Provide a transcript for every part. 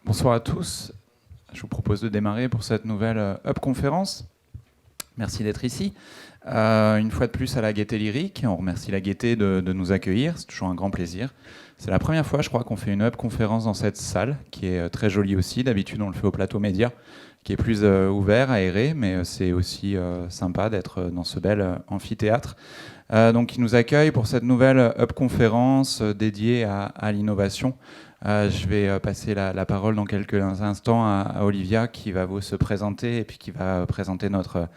Bonsoir à tous. Je vous propose de démarrer pour cette nouvelle Hub conférence. Merci d'être ici. Une fois de plus à la Gaîté Lyrique. On remercie la Gaîté de nous accueillir. C'est toujours un grand plaisir. C'est la première fois, je crois, qu'on fait une Hub conférence dans cette salle, qui est très jolie aussi. D'habitude, on le fait au plateau média, qui est plus ouvert, aéré, mais c'est aussi sympa d'être dans ce bel amphithéâtre. Donc, qui nous accueille pour cette nouvelle Hub conférence dédiée à l'innovation. Je vais passer la parole dans quelques instants à Olivia qui va vous se présenter et puis qui va présenter notre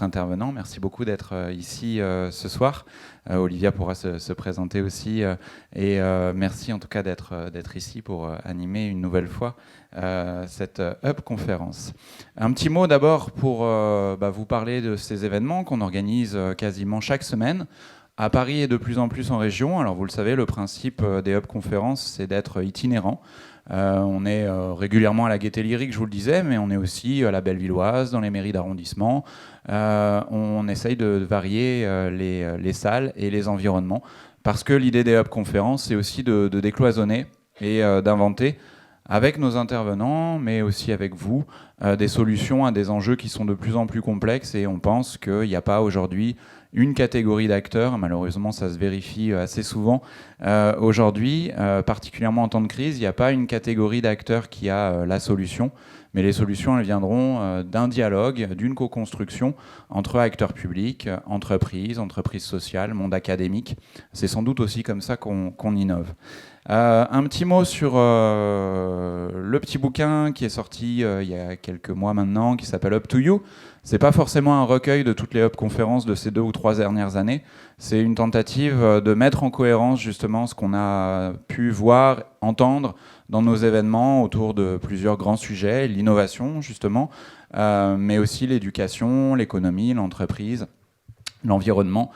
intervenant. Merci beaucoup d'être ici ce soir. Olivia pourra se présenter aussi et merci en tout cas d'être ici pour animer une nouvelle fois cette Hub conférence. Un petit mot d'abord pour vous parler de ces événements qu'on organise quasiment chaque semaine à Paris et de plus en plus en région. Alors vous le savez, le principe des Hub conférences, c'est d'être itinérant. On est régulièrement à la Gaîté Lyrique, je vous le disais, mais on est aussi à la Bellevilloise, dans les mairies d'arrondissement. On essaye de varier les salles et les environnements, parce que l'idée des Hub conférences, c'est aussi de décloisonner et d'inventer avec nos intervenants, mais aussi avec vous, des solutions à des enjeux qui sont de plus en plus complexes. Et on pense qu'il n'y a pas aujourd'hui une catégorie d'acteurs, malheureusement ça se vérifie assez souvent aujourd'hui, particulièrement en temps de crise, il n'y a pas une catégorie d'acteurs qui a la solution, mais les solutions elles viendront d'un dialogue, d'une co-construction entre acteurs publics, entreprises sociales, monde académique. C'est sans doute aussi comme ça qu'on innove. Un petit mot sur le petit bouquin qui est sorti il y a quelques mois maintenant, qui s'appelle Up to You. C'est pas forcément un recueil de toutes les Hub conférences de ces 2 ou 3 dernières années. C'est une tentative de mettre en cohérence justement ce qu'on a pu voir, entendre dans nos événements autour de plusieurs grands sujets, l'innovation justement, mais aussi l'éducation, l'économie, l'entreprise, l'environnement,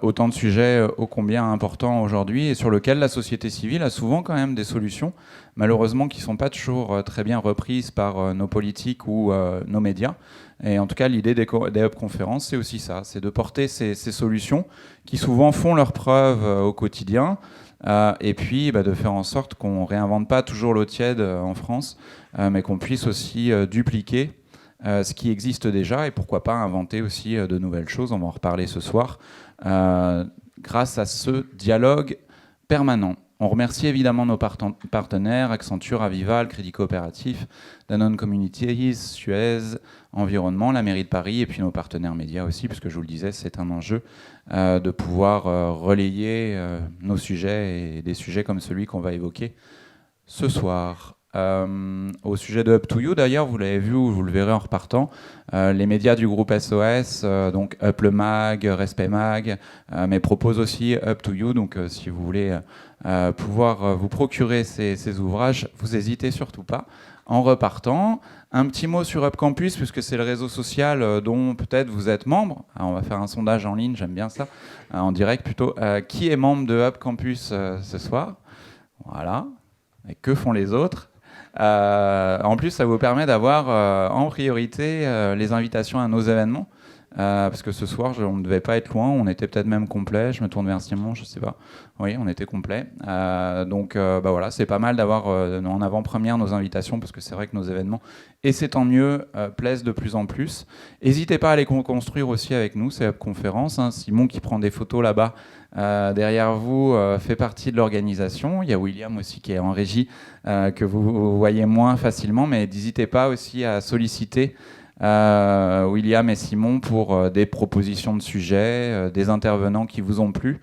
autant de sujets ô combien importants aujourd'hui et sur lesquels la société civile a souvent quand même des solutions, malheureusement qui ne sont pas toujours très bien reprises par nos politiques ou nos médias. Et en tout cas, l'idée des Hub conférences, c'est aussi ça, c'est de porter ces solutions qui souvent font leurs preuves au quotidien, et puis de faire en sorte qu'on ne réinvente pas toujours l'eau tiède en France, mais qu'on puisse aussi dupliquer ce qui existe déjà et pourquoi pas inventer aussi de nouvelles choses. On va en reparler ce soir grâce à ce dialogue permanent. On remercie évidemment nos partenaires, Accenture, Aviva, le Crédit Coopératif, Danone Communities, Suez, Environnement, la mairie de Paris et puis nos partenaires médias aussi, puisque je vous le disais, c'est un enjeu de pouvoir relayer nos sujets et des sujets comme celui qu'on va évoquer ce soir. Au sujet de Up to You, d'ailleurs, vous l'avez vu ou vous le verrez en repartant, les médias du groupe SOS, donc Up le Mag, Respect Mag, mais proposent aussi Up to You. Donc, si vous voulez pouvoir vous procurer ces ouvrages, vous n'hésitez surtout pas. En repartant, un petit mot sur Hub Campus, puisque c'est le réseau social dont peut-être vous êtes membre. Alors, on va faire un sondage en ligne, j'aime bien ça, en direct plutôt. Qui est membre de Hub Campus ce soir? Voilà. Et que font les autres? En plus, ça vous permet d'avoir en priorité les invitations à nos événements. Parce que ce soir, on ne devait pas être loin, on était peut-être même complet. Je me tourne vers Simon, je sais pas. Oui, on était complet. Donc voilà, c'est pas mal d'avoir en avant-première nos invitations, parce que c'est vrai que nos événements, et c'est tant mieux, plaisent de plus en plus. N'hésitez pas à les construire aussi avec nous, ces Hub conférences. Simon qui prend des photos là-bas derrière vous fait partie de l'organisation. Il y a William aussi qui est en régie, que vous voyez moins facilement, mais n'hésitez pas aussi à solliciter William et Simon pour des propositions de sujets, des intervenants qui vous ont plu.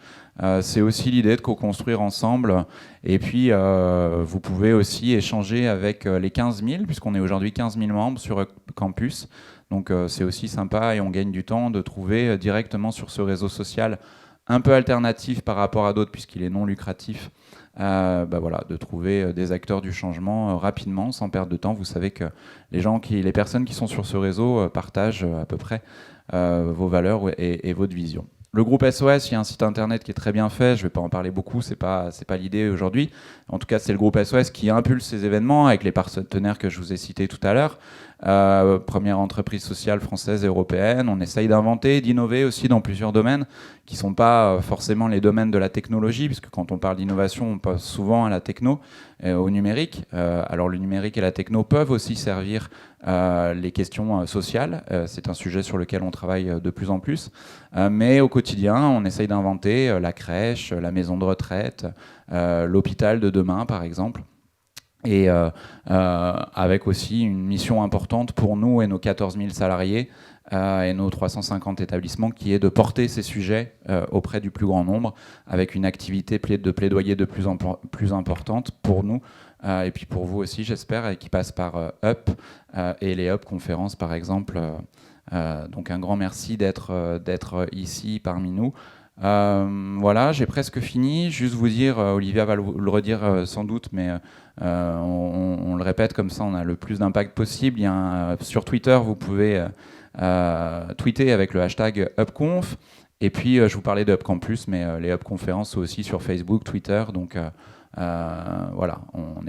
C'est aussi l'idée de co-construire ensemble. Et puis, vous pouvez aussi échanger avec les 15 000, puisqu'on est aujourd'hui 15 000 membres sur Campus. Donc, c'est aussi sympa et on gagne du temps de trouver directement sur ce réseau social un peu alternatif par rapport à d'autres, puisqu'il est non lucratif, voilà, de trouver des acteurs du changement rapidement, sans perdre de temps. Vous savez que les personnes qui sont sur ce réseau partagent à peu près vos valeurs et votre vision. Le groupe SOS, il y a un site internet qui est très bien fait, je ne vais pas en parler beaucoup, c'est pas l'idée aujourd'hui. En tout cas, c'est le groupe SOS qui impulse ces événements avec les partenaires que je vous ai cités tout à l'heure. Première entreprise sociale française et européenne. On essaye d'inventer, d'innover aussi dans plusieurs domaines qui ne sont pas forcément les domaines de la technologie, puisque quand on parle d'innovation, on pense souvent à la techno, au numérique. Alors le numérique et la techno peuvent aussi servir les questions sociales. C'est un sujet sur lequel on travaille de plus en plus. Mais au quotidien, on essaye d'inventer la crèche, la maison de retraite, l'hôpital de demain, par exemple. Et avec aussi une mission importante pour nous et nos 14 000 salariés et nos 350 établissements qui est de porter ces sujets auprès du plus grand nombre avec une activité de plaidoyer de plus importante pour nous et puis pour vous aussi, j'espère, et qui passe par UP et les UP conférences, par exemple. Donc un grand merci d'être ici parmi nous. Voilà, j'ai presque fini. Juste vous dire, Olivia va le redire sans doute, mais on le répète comme ça, on a le plus d'impact possible. Sur Twitter, vous pouvez tweeter avec le hashtag UpConf. Et puis, je vous parlais de UpCampus, mais les Up conférences sont aussi sur Facebook, Twitter. Donc voilà, on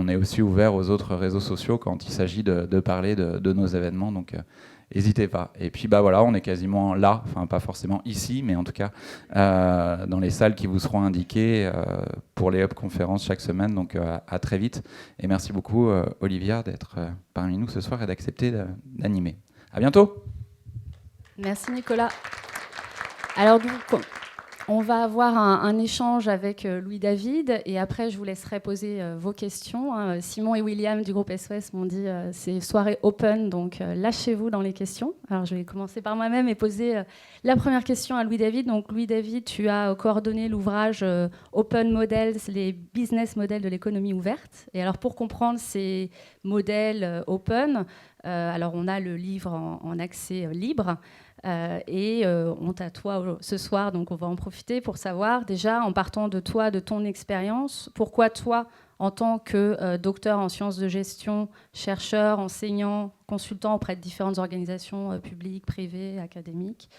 est aussi ouvert aux autres réseaux sociaux quand il s'agit de parler de nos événements. Donc n'hésitez pas. Et puis voilà, on est quasiment là, enfin pas forcément ici, mais en tout cas dans les salles qui vous seront indiquées pour les Up conférences chaque semaine. Donc à très vite. Et merci beaucoup Olivia d'être parmi nous ce soir et d'accepter d'animer. À bientôt. Merci Nicolas. Alors on va avoir un échange avec Louis-David et après je vous laisserai poser vos questions. Simon et William du groupe SOS m'ont dit c'est soirée open, donc lâchez-vous dans les questions. Alors je vais commencer par moi-même et poser la première question à Louis-David. Donc Louis-David, tu as coordonné l'ouvrage Open Models, les business models de l'économie ouverte. Et alors pour comprendre ces modèles open, alors on a le livre en accès libre. On t'attoie ce soir, donc on va en profiter pour savoir déjà, en partant de toi, de ton expérience, pourquoi toi, en tant que docteur en sciences de gestion, chercheur, enseignant, consultant auprès de différentes organisations publiques, privées, académiques,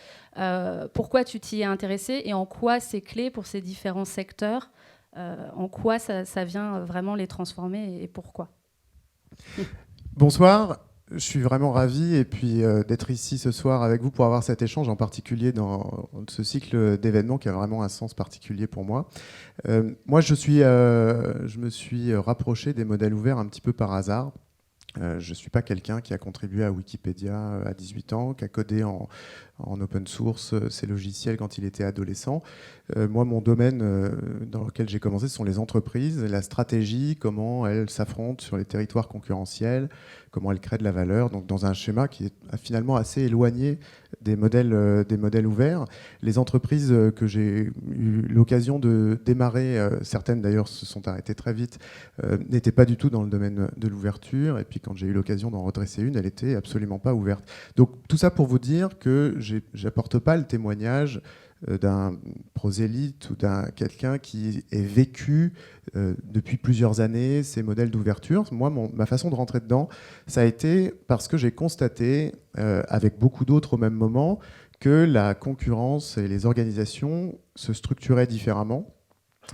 pourquoi tu t'y es intéressé et en quoi c'est clé pour ces différents secteurs, en quoi ça vient vraiment les transformer et pourquoi. Bonsoir. Je suis vraiment ravi et puis d'être ici ce soir avec vous pour avoir cet échange, en particulier dans ce cycle d'événements qui a vraiment un sens particulier pour moi. Moi, je me suis rapproché des modèles ouverts un petit peu par hasard. Je ne suis pas quelqu'un qui a contribué à Wikipédia à 18 ans, qui a codé en open source ses logiciels quand il était adolescent. Moi, mon domaine dans lequel j'ai commencé, ce sont les entreprises, la stratégie, comment elles s'affrontent sur les territoires concurrentiels, comment elles créent de la valeur, donc dans un schéma qui est finalement assez éloigné des modèles ouverts. Les entreprises que j'ai eu l'occasion de démarrer, certaines d'ailleurs se sont arrêtées très vite, n'étaient pas du tout dans le domaine de l'ouverture. Et puis quand j'ai eu l'occasion d'en redresser une, elle n'était absolument pas ouverte. Donc tout ça pour vous dire que j'apporte pas le témoignage d'un prosélyte ou d'un quelqu'un qui ait vécu depuis plusieurs années ces modèles d'ouverture. Moi, ma façon de rentrer dedans, ça a été parce que j'ai constaté, avec beaucoup d'autres au même moment, que la concurrence et les organisations se structuraient différemment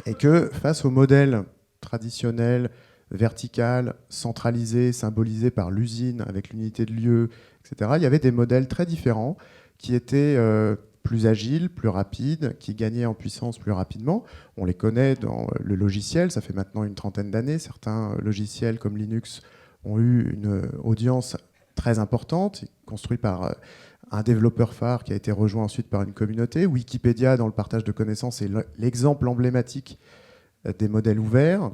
et que face au modèle traditionnel, vertical, centralisé, symbolisé par l'usine avec l'unité de lieu, etc., il y avait des modèles très différents qui étaient plus agiles, plus rapides, qui gagnaient en puissance plus rapidement. On les connaît dans le logiciel, ça fait maintenant une trentaine d'années. Certains logiciels comme Linux ont eu une audience très importante, construit par un développeur phare qui a été rejoint ensuite par une communauté. Wikipédia, dans le partage de connaissances, est l'exemple emblématique des modèles ouverts.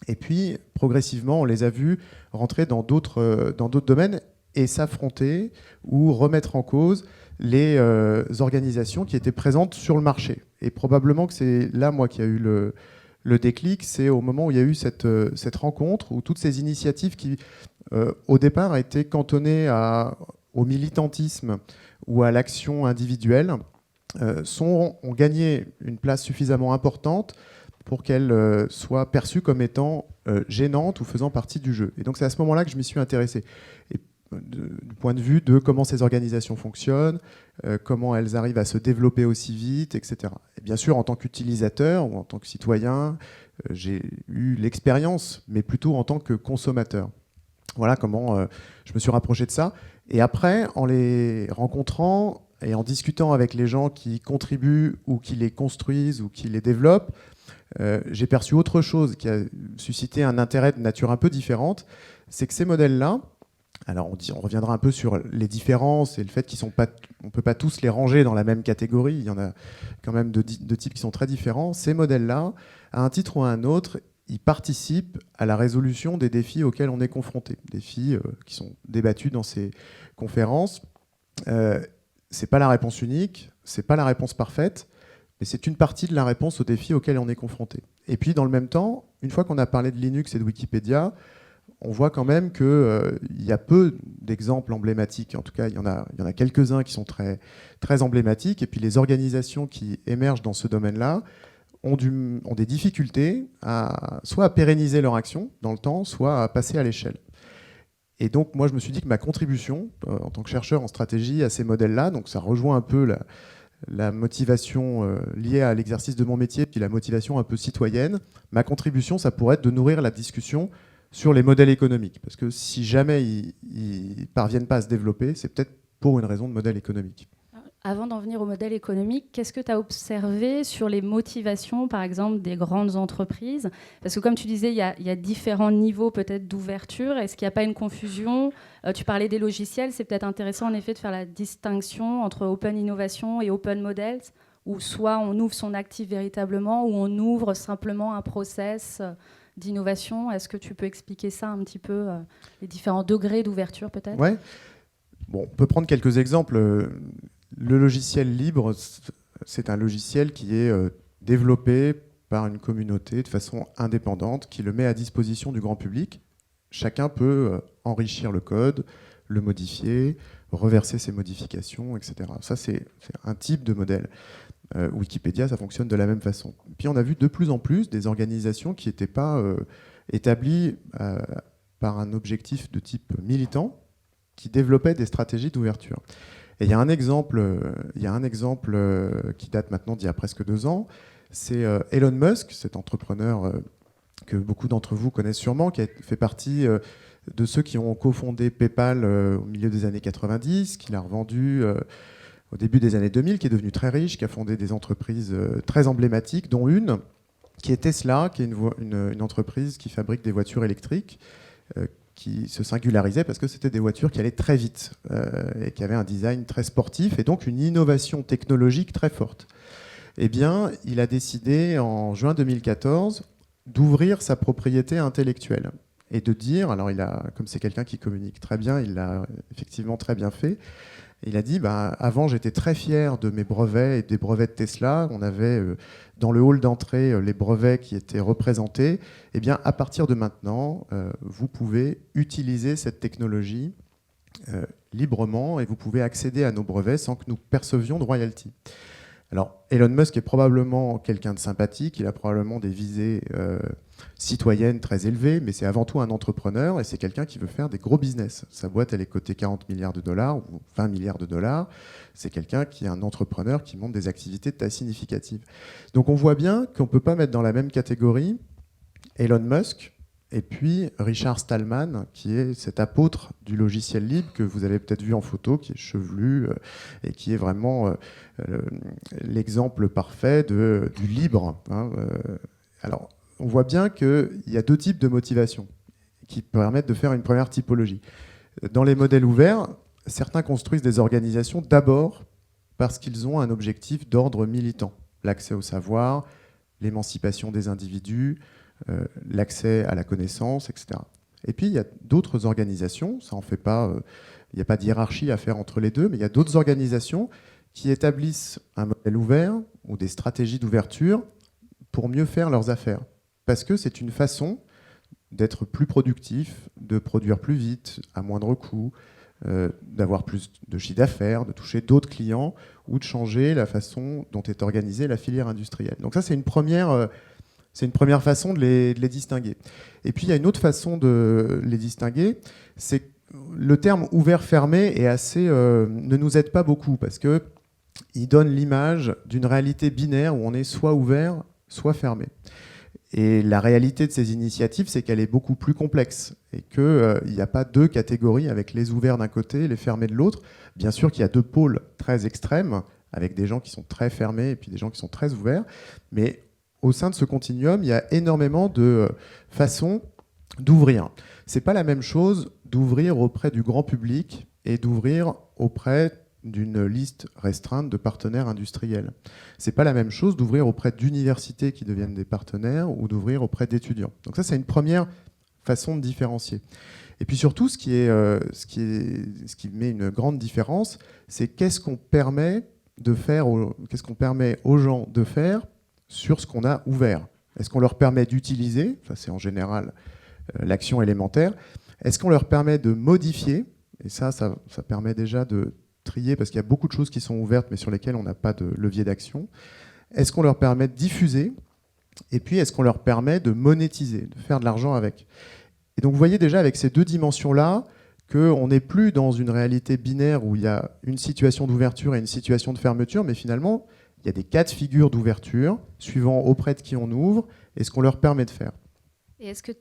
Et puis, progressivement, on les a vus rentrer dans d'autres domaines et s'affronter ou remettre en cause les organisations qui étaient présentes sur le marché. Et probablement que c'est là, moi, qui a eu le déclic, c'est au moment où il y a eu cette rencontre, où toutes ces initiatives qui, au départ, étaient cantonnées au militantisme ou à l'action individuelle, ont gagné une place suffisamment importante pour qu'elles soient perçues comme étant gênantes ou faisant partie du jeu. Et donc c'est à ce moment-là que je m'y suis intéressé. Et du point de vue de comment ces organisations fonctionnent, comment elles arrivent à se développer aussi vite, etc. Et bien sûr, en tant qu'utilisateur ou en tant que citoyen, j'ai eu l'expérience, mais plutôt en tant que consommateur. Voilà comment je me suis rapproché de ça. Et après, en les rencontrant et en discutant avec les gens qui contribuent ou qui les construisent ou qui les développent, j'ai perçu autre chose qui a suscité un intérêt de nature un peu différente. C'est que ces modèles-là, alors on reviendra un peu sur les différences et le fait qu'on ne peut pas tous les ranger dans la même catégorie. Il y en a quand même de types qui sont très différents. Ces modèles-là, à un titre ou à un autre, ils participent à la résolution des défis auxquels on est confronté. Défis qui sont débattus dans ces conférences. C'est pas la réponse unique, c'est pas la réponse parfaite, mais c'est une partie de la réponse aux défis auxquels on est confronté. Et puis, dans le même temps, une fois qu'on a parlé de Linux et de Wikipédia, on voit quand même qu'il y a peu d'exemples emblématiques. En tout cas, il y en a quelques-uns qui sont très, très emblématiques. Et puis, les organisations qui émergent dans ce domaine-là ont des difficultés soit à pérenniser leur action dans le temps, soit à passer à l'échelle. Et donc, moi, je me suis dit que ma contribution, en tant que chercheur en stratégie, à ces modèles-là, donc ça rejoint un peu la motivation liée à l'exercice de mon métier, puis la motivation un peu citoyenne. Ma contribution, ça pourrait être de nourrir la discussion sur les modèles économiques. Parce que si jamais ils parviennent pas à se développer, c'est peut-être pour une raison de modèle économique. Avant d'en venir au modèle économique, qu'est-ce que tu as observé sur les motivations, par exemple, des grandes entreprises? Parce que comme tu disais, il y a différents niveaux peut-être d'ouverture. Est-ce qu'il n'y a pas une confusion? Tu parlais des logiciels, c'est peut-être intéressant en effet de faire la distinction entre open innovation et open models, où soit on ouvre son actif véritablement, ou on ouvre simplement un process d'innovation. Est-ce que tu peux expliquer ça un petit peu, les différents degrés d'ouverture peut-être? Ouais. Bon, on peut prendre quelques exemples. Le logiciel libre, c'est un logiciel qui est développé par une communauté de façon indépendante, qui le met à disposition du grand public. Chacun peut enrichir le code, le modifier, reverser ses modifications, etc. Ça, c'est un type de modèle. Wikipédia, ça fonctionne de la même façon. Puis on a vu de plus en plus des organisations qui n'étaient pas établies par un objectif de type militant, qui développaient des stratégies d'ouverture. Et il y a un exemple qui date maintenant d'il y a presque 2 ans, c'est Elon Musk, cet entrepreneur que beaucoup d'entre vous connaissent sûrement, qui a fait partie de ceux qui ont cofondé PayPal au milieu des années 90, qu'il a revendu au début des années 2000, qui est devenu très riche, qui a fondé des entreprises très emblématiques, dont une qui est Tesla, qui est une entreprise qui fabrique des voitures électriques, qui se singularisait parce que c'était des voitures qui allaient très vite et qui avaient un design très sportif et donc une innovation technologique très forte. Eh bien, il a décidé en juin 2014 d'ouvrir sa propriété intellectuelle et de dire, alors comme c'est quelqu'un qui communique très bien, il l'a effectivement très bien fait. Il a dit, avant j'étais très fier de mes brevets et des brevets de Tesla. On avait dans le hall d'entrée les brevets qui étaient représentés. Eh bien, à partir de maintenant, vous pouvez utiliser cette technologie librement et vous pouvez accéder à nos brevets sans que nous percevions de royalties. Alors, Elon Musk est probablement quelqu'un de sympathique, il a probablement des visées citoyennes très élevées, mais c'est avant tout un entrepreneur et c'est quelqu'un qui veut faire des gros business. Sa boîte, elle est cotée 40 milliards de dollars ou 20 milliards de dollars. C'est quelqu'un qui est un entrepreneur qui monte des activités de taille significative. Donc on voit bien qu'on ne peut pas mettre dans la même catégorie Elon Musk et puis Richard Stallman, qui est cet apôtre du logiciel libre que vous avez peut-être vu en photo, qui est chevelu et qui est vraiment l'exemple parfait du libre. Alors, on voit bien qu'il y a 2 types de motivations qui permettent de faire une première typologie. Dans les modèles ouverts, certains construisent des organisations d'abord parce qu'ils ont un objectif d'ordre militant. L'accès au savoir, l'émancipation des individus, l'accès à la connaissance, etc. Et puis, il y a d'autres organisations, ça en fait pas, il n'y a pas de hiérarchie à faire entre les deux, mais il y a d'autres organisations qui établissent un modèle ouvert ou des stratégies d'ouverture pour mieux faire leurs affaires. Parce que c'est une façon d'être plus productif, de produire plus vite, à moindre coût, d'avoir plus de chiffre d'affaires, de toucher d'autres clients ou de changer la façon dont est organisée la filière industrielle. Donc ça, c'est une première façon de les distinguer. Et puis, il y a une autre façon de les distinguer, c'est le terme ouvert-fermé est assez, ne nous aide pas beaucoup parce qu'il donne l'image d'une réalité binaire où on est soit ouvert, soit fermé. Et la réalité de ces initiatives, c'est qu'elle est beaucoup plus complexe et qu'il n'y a pas deux catégories avec les ouverts d'un côté et les fermés de l'autre. Bien sûr qu'il y a deux pôles très extrêmes avec des gens qui sont très fermés et puis des gens qui sont très ouverts. Mais au sein de ce continuum, il y a énormément de façons d'ouvrir. C'est pas la même chose d'ouvrir auprès du grand public et d'ouvrir auprès d'une liste restreinte de partenaires industriels. C'est pas la même chose d'ouvrir auprès d'universités qui deviennent des partenaires ou d'ouvrir auprès d'étudiants. Donc ça, c'est une première façon de différencier. Et puis surtout, ce qui met une grande différence, c'est qu'est-ce qu'on permet aux gens de faire sur ce qu'on a ouvert. Est-ce qu'on leur permet d'utiliser, ça c'est en général l'action élémentaire, est-ce qu'on leur permet de modifier, et ça permet déjà de trier, parce qu'il y a beaucoup de choses qui sont ouvertes mais sur lesquelles on n'a pas de levier d'action. Est-ce qu'on leur permet de diffuser, et puis est-ce qu'on leur permet de monétiser, de faire de l'argent avec. Et donc vous voyez déjà avec ces deux dimensions-là qu'on n'est plus dans une réalité binaire où il y a une situation d'ouverture et une situation de fermeture, mais finalement il y a des cas de figure d'ouverture suivant auprès de qui on ouvre et ce qu'on leur permet de faire. Et est-ce que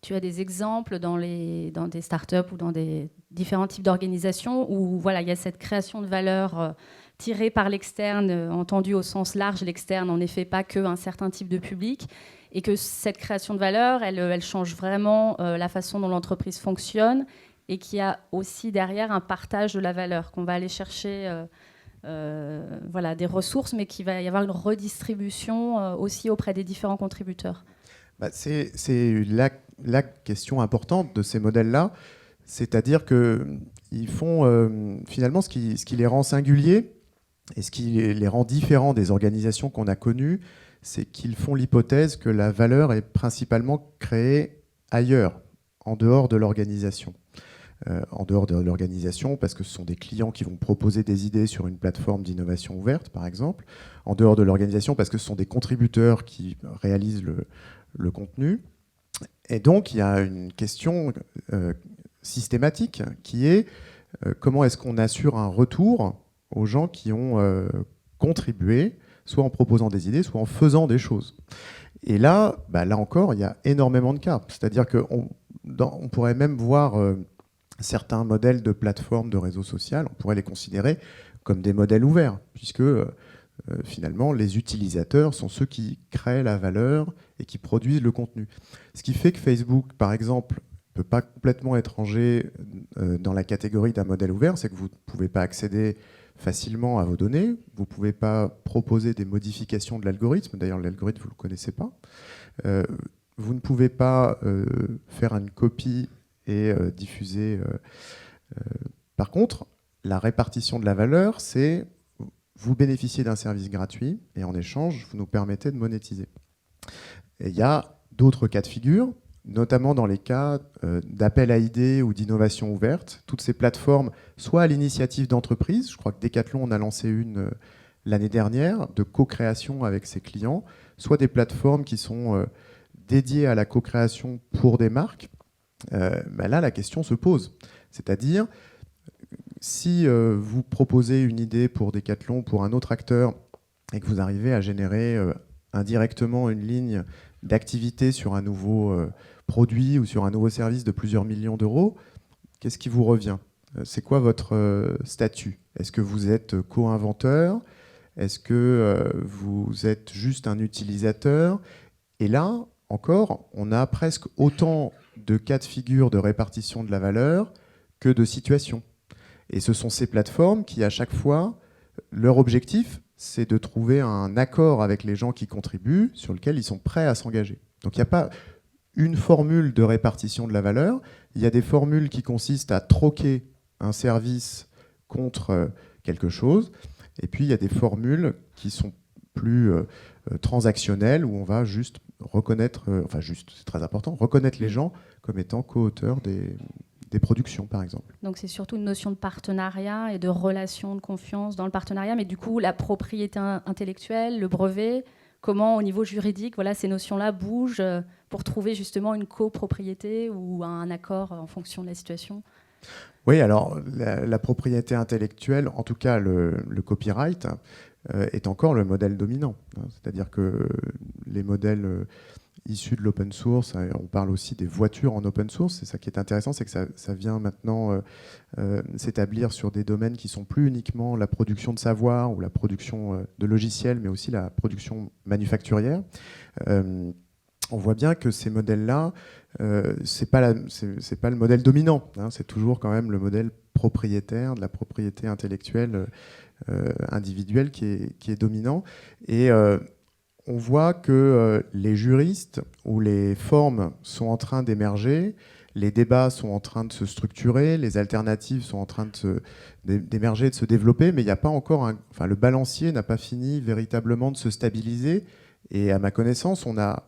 tu as des exemples dans des startups ou dans des différents types d'organisations où voilà, il y a cette création de valeur tirée par l'externe, entendue au sens large, l'externe en effet pas qu'un certain type de public, et que cette création de valeur, elle change vraiment la façon dont l'entreprise fonctionne, et qu'il y a aussi derrière un partage de la valeur, qu'on va aller chercher voilà, des ressources, mais qu'il va y avoir une redistribution aussi auprès des différents contributeurs. C'est la question importante de ces modèles-là, c'est-à-dire qu'ils font finalement ce qui les rend singuliers et ce qui les rend différents des organisations qu'on a connues, c'est qu'ils font l'hypothèse que la valeur est principalement créée ailleurs, en dehors de l'organisation. En dehors de l'organisation, parce que ce sont des clients qui vont proposer des idées sur une plateforme d'innovation ouverte, par exemple. En dehors de l'organisation, parce que ce sont des contributeurs qui réalisent le contenu. Et donc, il y a une question systématique qui est comment est-ce qu'on assure un retour aux gens qui ont contribué, soit en proposant des idées, soit en faisant des choses. Et là encore, il y a énormément de cas. C'est-à-dire qu'on pourrait même voir certains modèles de plateformes de réseau social, on pourrait les considérer comme des modèles ouverts, puisque finalement, les utilisateurs sont ceux qui créent la valeur et qui produisent le contenu. Ce qui fait que Facebook, par exemple, ne peut pas complètement être rangé dans la catégorie d'un modèle ouvert, c'est que vous ne pouvez pas accéder facilement à vos données, vous ne pouvez pas proposer des modifications de l'algorithme, d'ailleurs l'algorithme, vous ne le connaissez pas, vous ne pouvez pas faire une copie et diffuser. Par contre, la répartition de la valeur, c'est vous bénéficiez d'un service gratuit et en échange, vous nous permettez de monétiser. Et il y a d'autres cas de figure, notamment dans les cas d'appel à idées ou d'innovation ouverte. Toutes ces plateformes, soit à l'initiative d'entreprises, je crois que Decathlon en a lancé une l'année dernière, de co-création avec ses clients, soit des plateformes qui sont dédiées à la co-création pour des marques. Là, la question se pose. C'est-à-dire, si vous proposez une idée pour Decathlon, pour un autre acteur, et que vous arrivez à générer indirectement une ligne d'activité sur un nouveau produit ou sur un nouveau service de plusieurs millions d'euros, qu'est-ce qui vous revient ? C'est quoi votre statut ? Est-ce que vous êtes co-inventeur ? Est-ce que vous êtes juste un utilisateur ? Et là, encore, on a presque autant de cas de figure de répartition de la valeur que de situations. Et ce sont ces plateformes qui, à chaque fois, leur objectif, c'est de trouver un accord avec les gens qui contribuent sur lequel ils sont prêts à s'engager. Donc il n'y a pas une formule de répartition de la valeur, il y a des formules qui consistent à troquer un service contre quelque chose, et puis il y a des formules qui sont plus transactionnelles, où on va juste reconnaître, c'est très important, reconnaître les gens comme étant co-auteurs des productions, par exemple. Donc c'est surtout une notion de partenariat et de relation de confiance dans le partenariat, mais du coup, la propriété intellectuelle, le brevet, comment au niveau juridique, voilà, ces notions-là bougent pour trouver justement une copropriété ou un accord en fonction de la situation. Oui, alors la propriété intellectuelle, en tout cas le copyright, est encore le modèle dominant. C'est-à-dire que les modèles issus de l'open source, on parle aussi des voitures en open source, c'est ça qui est intéressant, c'est que ça vient maintenant s'établir sur des domaines qui sont plus uniquement la production de savoir ou la production de logiciels, mais aussi la production manufacturière. On voit bien que ces modèles-là, c'est pas le modèle dominant, hein, c'est toujours quand même le modèle propriétaire, de la propriété intellectuelle individuelle qui est dominant. Et on voit que les juristes ou les formes sont en train d'émerger, les débats sont en train de se structurer, les alternatives sont en train d'émerger, de se développer, mais il n'y a pas encore le balancier n'a pas fini véritablement de se stabiliser. Et à ma connaissance, on a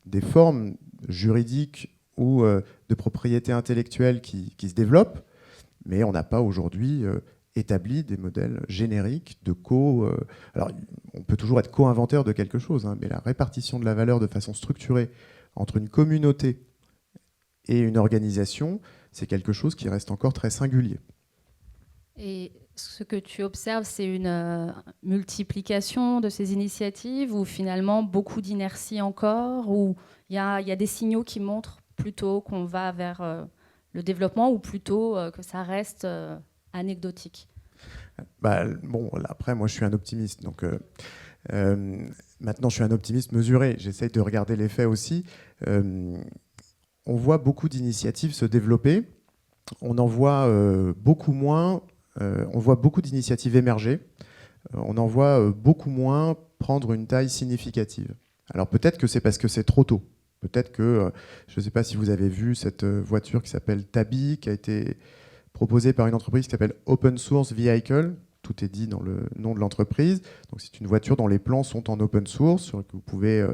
des formes juridiques ou de propriété intellectuelle qui se développent, mais on n'a pas aujourd'hui établi des modèles génériques de alors, on peut toujours être co-inventeur de quelque chose, hein, mais la répartition de la valeur de façon structurée entre une communauté et une organisation, c'est quelque chose qui reste encore très singulier. Et ce que tu observes, c'est une multiplication de ces initiatives ou finalement beaucoup d'inertie encore, ou il y a des signaux qui montrent plutôt qu'on va vers le développement ou plutôt que ça reste anecdotique? Bon, après, moi, je suis un optimiste. Donc, maintenant, je suis un optimiste mesuré. J'essaye de regarder les faits aussi. On voit beaucoup d'initiatives se développer. On en voit beaucoup moins. On voit beaucoup d'initiatives émerger. On en voit beaucoup moins prendre une taille significative. Alors, peut-être que c'est parce que c'est trop tôt. Peut-être que, je ne sais pas si vous avez vu cette voiture qui s'appelle Tabi, qui a été proposée par une entreprise qui s'appelle Open Source Vehicle. Tout est dit dans le nom de l'entreprise. Donc c'est une voiture dont les plans sont en open source, dont vous pouvez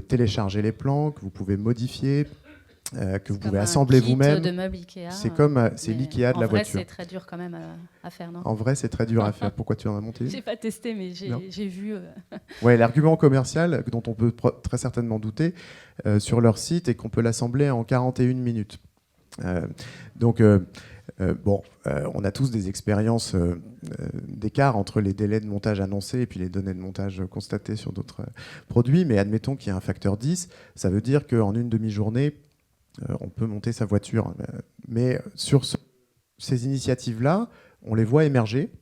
télécharger les plans, que vous pouvez modifier, que vous pouvez assembler vous-même. De meubles Ikea. C'est l'IKEA de la voiture. En vrai, c'est très dur quand même à faire, non? En vrai, c'est très dur à faire. Pourquoi tu en as monté? J'ai pas testé, mais j'ai vu. Ouais, l'argument commercial, dont on peut très certainement douter, sur leur site, est qu'on peut l'assembler en 41 minutes. On a tous des expériences d'écart entre les délais de montage annoncés et puis les données de montage constatées sur d'autres produits, mais admettons qu'il y a un facteur 10, ça veut dire qu'en une demi-journée, on peut monter sa voiture. Mais sur ces initiatives-là, on les voit émerger,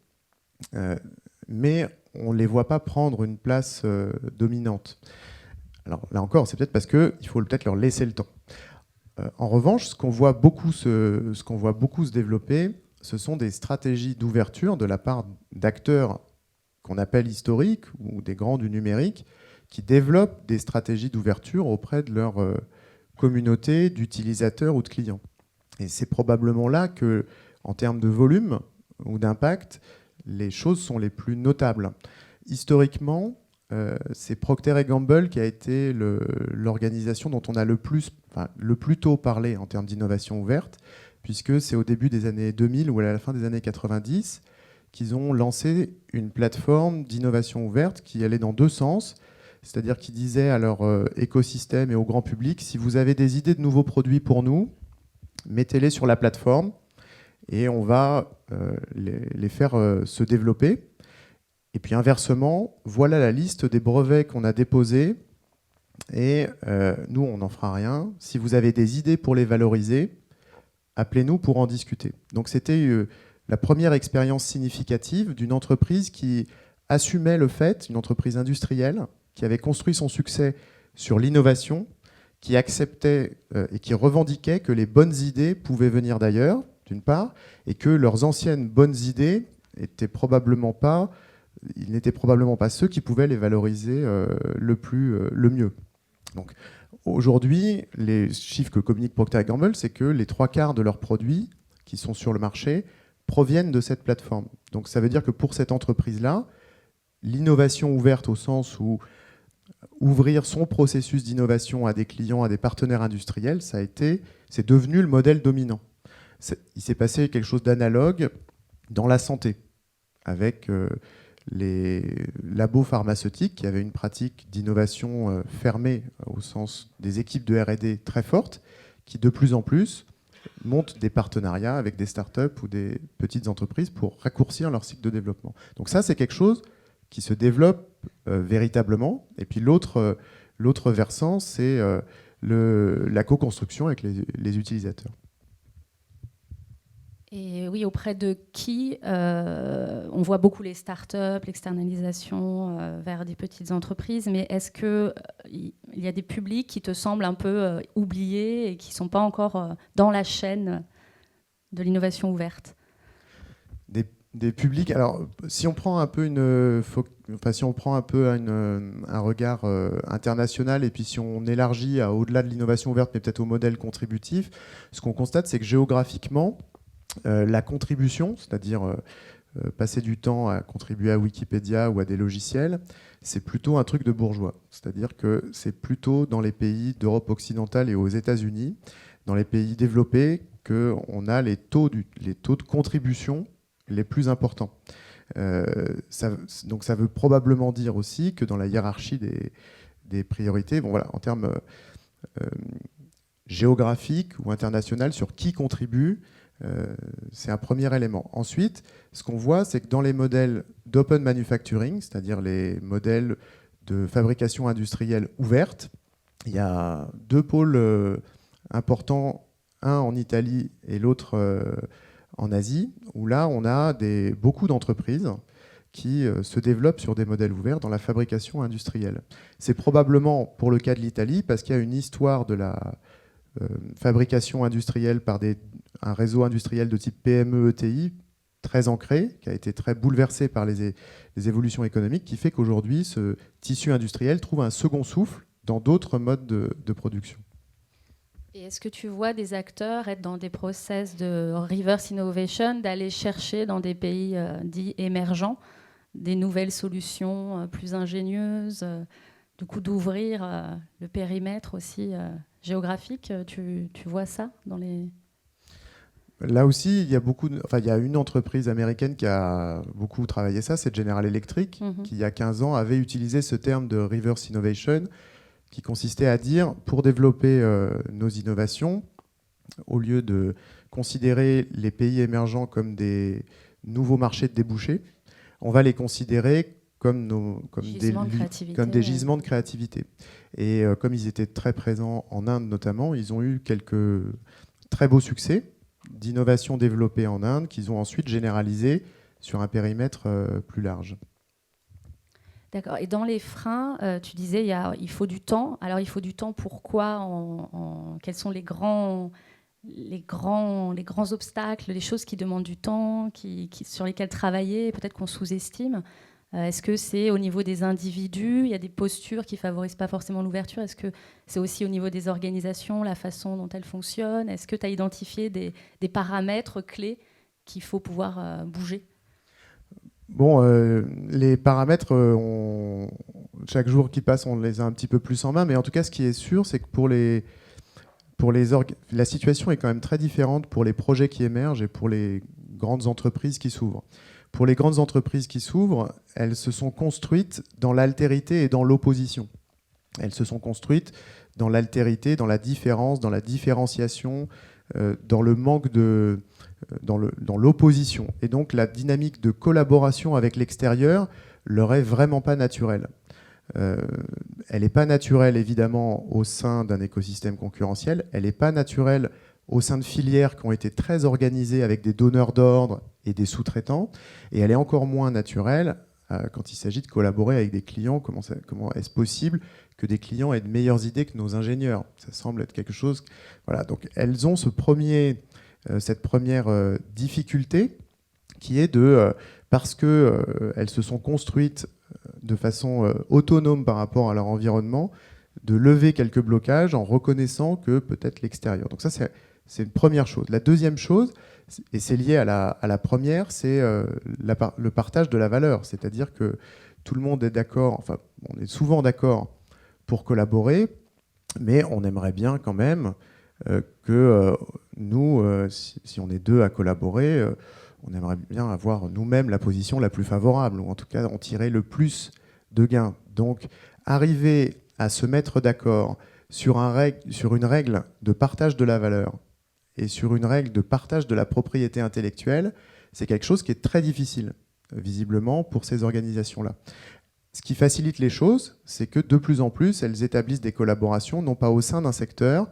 mais on ne les voit pas prendre une place dominante. Alors là encore, c'est peut-être parce qu'il faut peut-être leur laisser le temps. En revanche, ce qu'on voit beaucoup se développer, ce sont des stratégies d'ouverture de la part d'acteurs qu'on appelle historiques ou des grands du numérique qui développent des stratégies d'ouverture auprès de leur communauté d'utilisateurs ou de clients. Et c'est probablement là que, en termes de volume ou d'impact, les choses sont les plus notables. Historiquement, c'est Procter & Gamble qui a été l'organisation dont on a le plus tôt parlé en termes d'innovation ouverte, puisque c'est au début des années 2000 ou à la fin des années 90 qu'ils ont lancé une plateforme d'innovation ouverte qui allait dans deux sens, c'est-à-dire qu'ils disaient à leur écosystème et au grand public, si vous avez des idées de nouveaux produits pour nous, mettez-les sur la plateforme et on va les faire se développer. Et puis inversement, voilà la liste des brevets qu'on a déposés et nous, on n'en fera rien. Si vous avez des idées pour les valoriser, appelez-nous pour en discuter. Donc c'était la première expérience significative d'une entreprise qui assumait le fait, une entreprise industrielle, qui avait construit son succès sur l'innovation, qui acceptait et qui revendiquait que les bonnes idées pouvaient venir d'ailleurs, d'une part, et que leurs anciennes bonnes idées n'étaient probablement pas ceux qui pouvaient les valoriser le mieux. Donc, aujourd'hui, les chiffres que communique Procter & Gamble, c'est que les 3/4 de leurs produits qui sont sur le marché proviennent de cette plateforme. Donc ça veut dire que pour cette entreprise-là, l'innovation ouverte au sens où ouvrir son processus d'innovation à des clients, à des partenaires industriels, c'est devenu le modèle dominant. Il s'est passé quelque chose d'analogue dans la santé, avec les labos pharmaceutiques qui avaient une pratique d'innovation fermée au sens des équipes de R&D très fortes, qui de plus en plus montent des partenariats avec des startups ou des petites entreprises pour raccourcir leur cycle de développement. Donc ça, c'est quelque chose qui se développe véritablement. Et puis l'autre versant, c'est la co-construction avec les utilisateurs. Et oui, auprès de qui on voit beaucoup les startups, l'externalisation vers des petites entreprises, mais est-ce qu'il y a des publics qui te semblent un peu oubliés et qui ne sont pas encore dans la chaîne de l'innovation ouverte ? Des publics. Alors, si on prend un peu un regard international, et puis si on élargit au-delà de l'innovation ouverte, mais peut-être au modèle contributif, ce qu'on constate, c'est que géographiquement, la contribution, c'est-à-dire passer du temps à contribuer à Wikipédia ou à des logiciels, c'est plutôt un truc de bourgeois. C'est-à-dire que c'est plutôt dans les pays d'Europe occidentale et aux États-Unis, dans les pays développés, qu'on a les taux de contribution les plus importants. Donc ça veut probablement dire aussi que dans la hiérarchie des priorités, bon, voilà, en termes géographiques ou internationaux, sur qui contribue, c'est un premier élément. Ensuite, ce qu'on voit, c'est que dans les modèles d'open manufacturing, c'est-à-dire les modèles de fabrication industrielle ouverte, il y a deux pôles importants, un en Italie et l'autre en Asie, où là, on a beaucoup d'entreprises qui se développent sur des modèles ouverts dans la fabrication industrielle. C'est probablement pour le cas de l'Italie, parce qu'il y a une histoire de la fabrication industrielle par un réseau industriel de type PME-ETI très ancré, qui a été très bouleversé par les évolutions économiques, qui fait qu'aujourd'hui, ce tissu industriel trouve un second souffle dans d'autres modes de production. Et est-ce que tu vois des acteurs être dans des process de reverse innovation, d'aller chercher dans des pays dits émergents des nouvelles solutions plus ingénieuses, du coup d'ouvrir le périmètre aussi géographique, tu vois ça dans les... Là aussi, il y a une entreprise américaine qui a beaucoup travaillé ça, c'est General Electric, qui il y a 15 ans avait utilisé ce terme de reverse innovation, qui consistait à dire, pour développer nos innovations, au lieu de considérer les pays émergents comme des nouveaux marchés de débouchés, on va les considérer comme des gisements de créativité. Et comme ils étaient très présents en Inde notamment, ils ont eu quelques très beaux succès d'innovations développées en Inde qu'ils ont ensuite généralisées sur un périmètre plus large. D'accord. Et dans les freins, tu disais il faut du temps. Alors il faut du temps, pourquoi quels sont les grands obstacles, les choses qui demandent du temps, sur lesquelles travailler, peut-être qu'on sous-estime. Est-ce que c'est au niveau des individus, il y a des postures qui ne favorisent pas forcément l'ouverture? Est-ce que c'est aussi au niveau des organisations, la façon dont elles fonctionnent? Est-ce que tu as identifié des paramètres clés qu'il faut pouvoir bouger? Bon, les paramètres, chaque jour qui passe, on les a un petit peu plus en main. Mais en tout cas, ce qui est sûr, c'est que la situation est quand même très différente pour les projets qui émergent et pour les grandes entreprises qui s'ouvrent. Pour les grandes entreprises qui s'ouvrent, elles se sont construites dans l'altérité et dans l'opposition. Elles se sont construites dans l'altérité, dans la différence, dans la différenciation, dans le manque dans l'opposition. Et donc la dynamique de collaboration avec l'extérieur leur est vraiment pas naturelle. Elle n'est pas naturelle évidemment au sein d'un écosystème concurrentiel, elle n'est pas naturelle au sein de filières qui ont été très organisées avec des donneurs d'ordre et des sous-traitants, et elle est encore moins naturelle quand il s'agit de collaborer avec des clients. Comment est-ce possible que des clients aient de meilleures idées que nos ingénieurs? Ça semble être quelque chose... Voilà, donc elles ont cette première difficulté qui est parce qu'elles se sont construites de façon autonome par rapport à leur environnement, de lever quelques blocages en reconnaissant que peut-être l'extérieur. Donc ça, c'est une première chose. La deuxième chose, et c'est lié à la première, c'est le partage de la valeur. C'est-à-dire que tout le monde est d'accord, enfin, on est souvent d'accord pour collaborer, mais on aimerait bien quand même que nous, si on est deux à collaborer, on aimerait bien avoir nous-mêmes la position la plus favorable, ou en tout cas en tirer le plus de gains. Donc, arriver à se mettre d'accord sur une règle de partage de la valeur et sur une règle de partage de la propriété intellectuelle, c'est quelque chose qui est très difficile, visiblement, pour ces organisations-là. Ce qui facilite les choses, c'est que de plus en plus, elles établissent des collaborations, non pas au sein d'un secteur,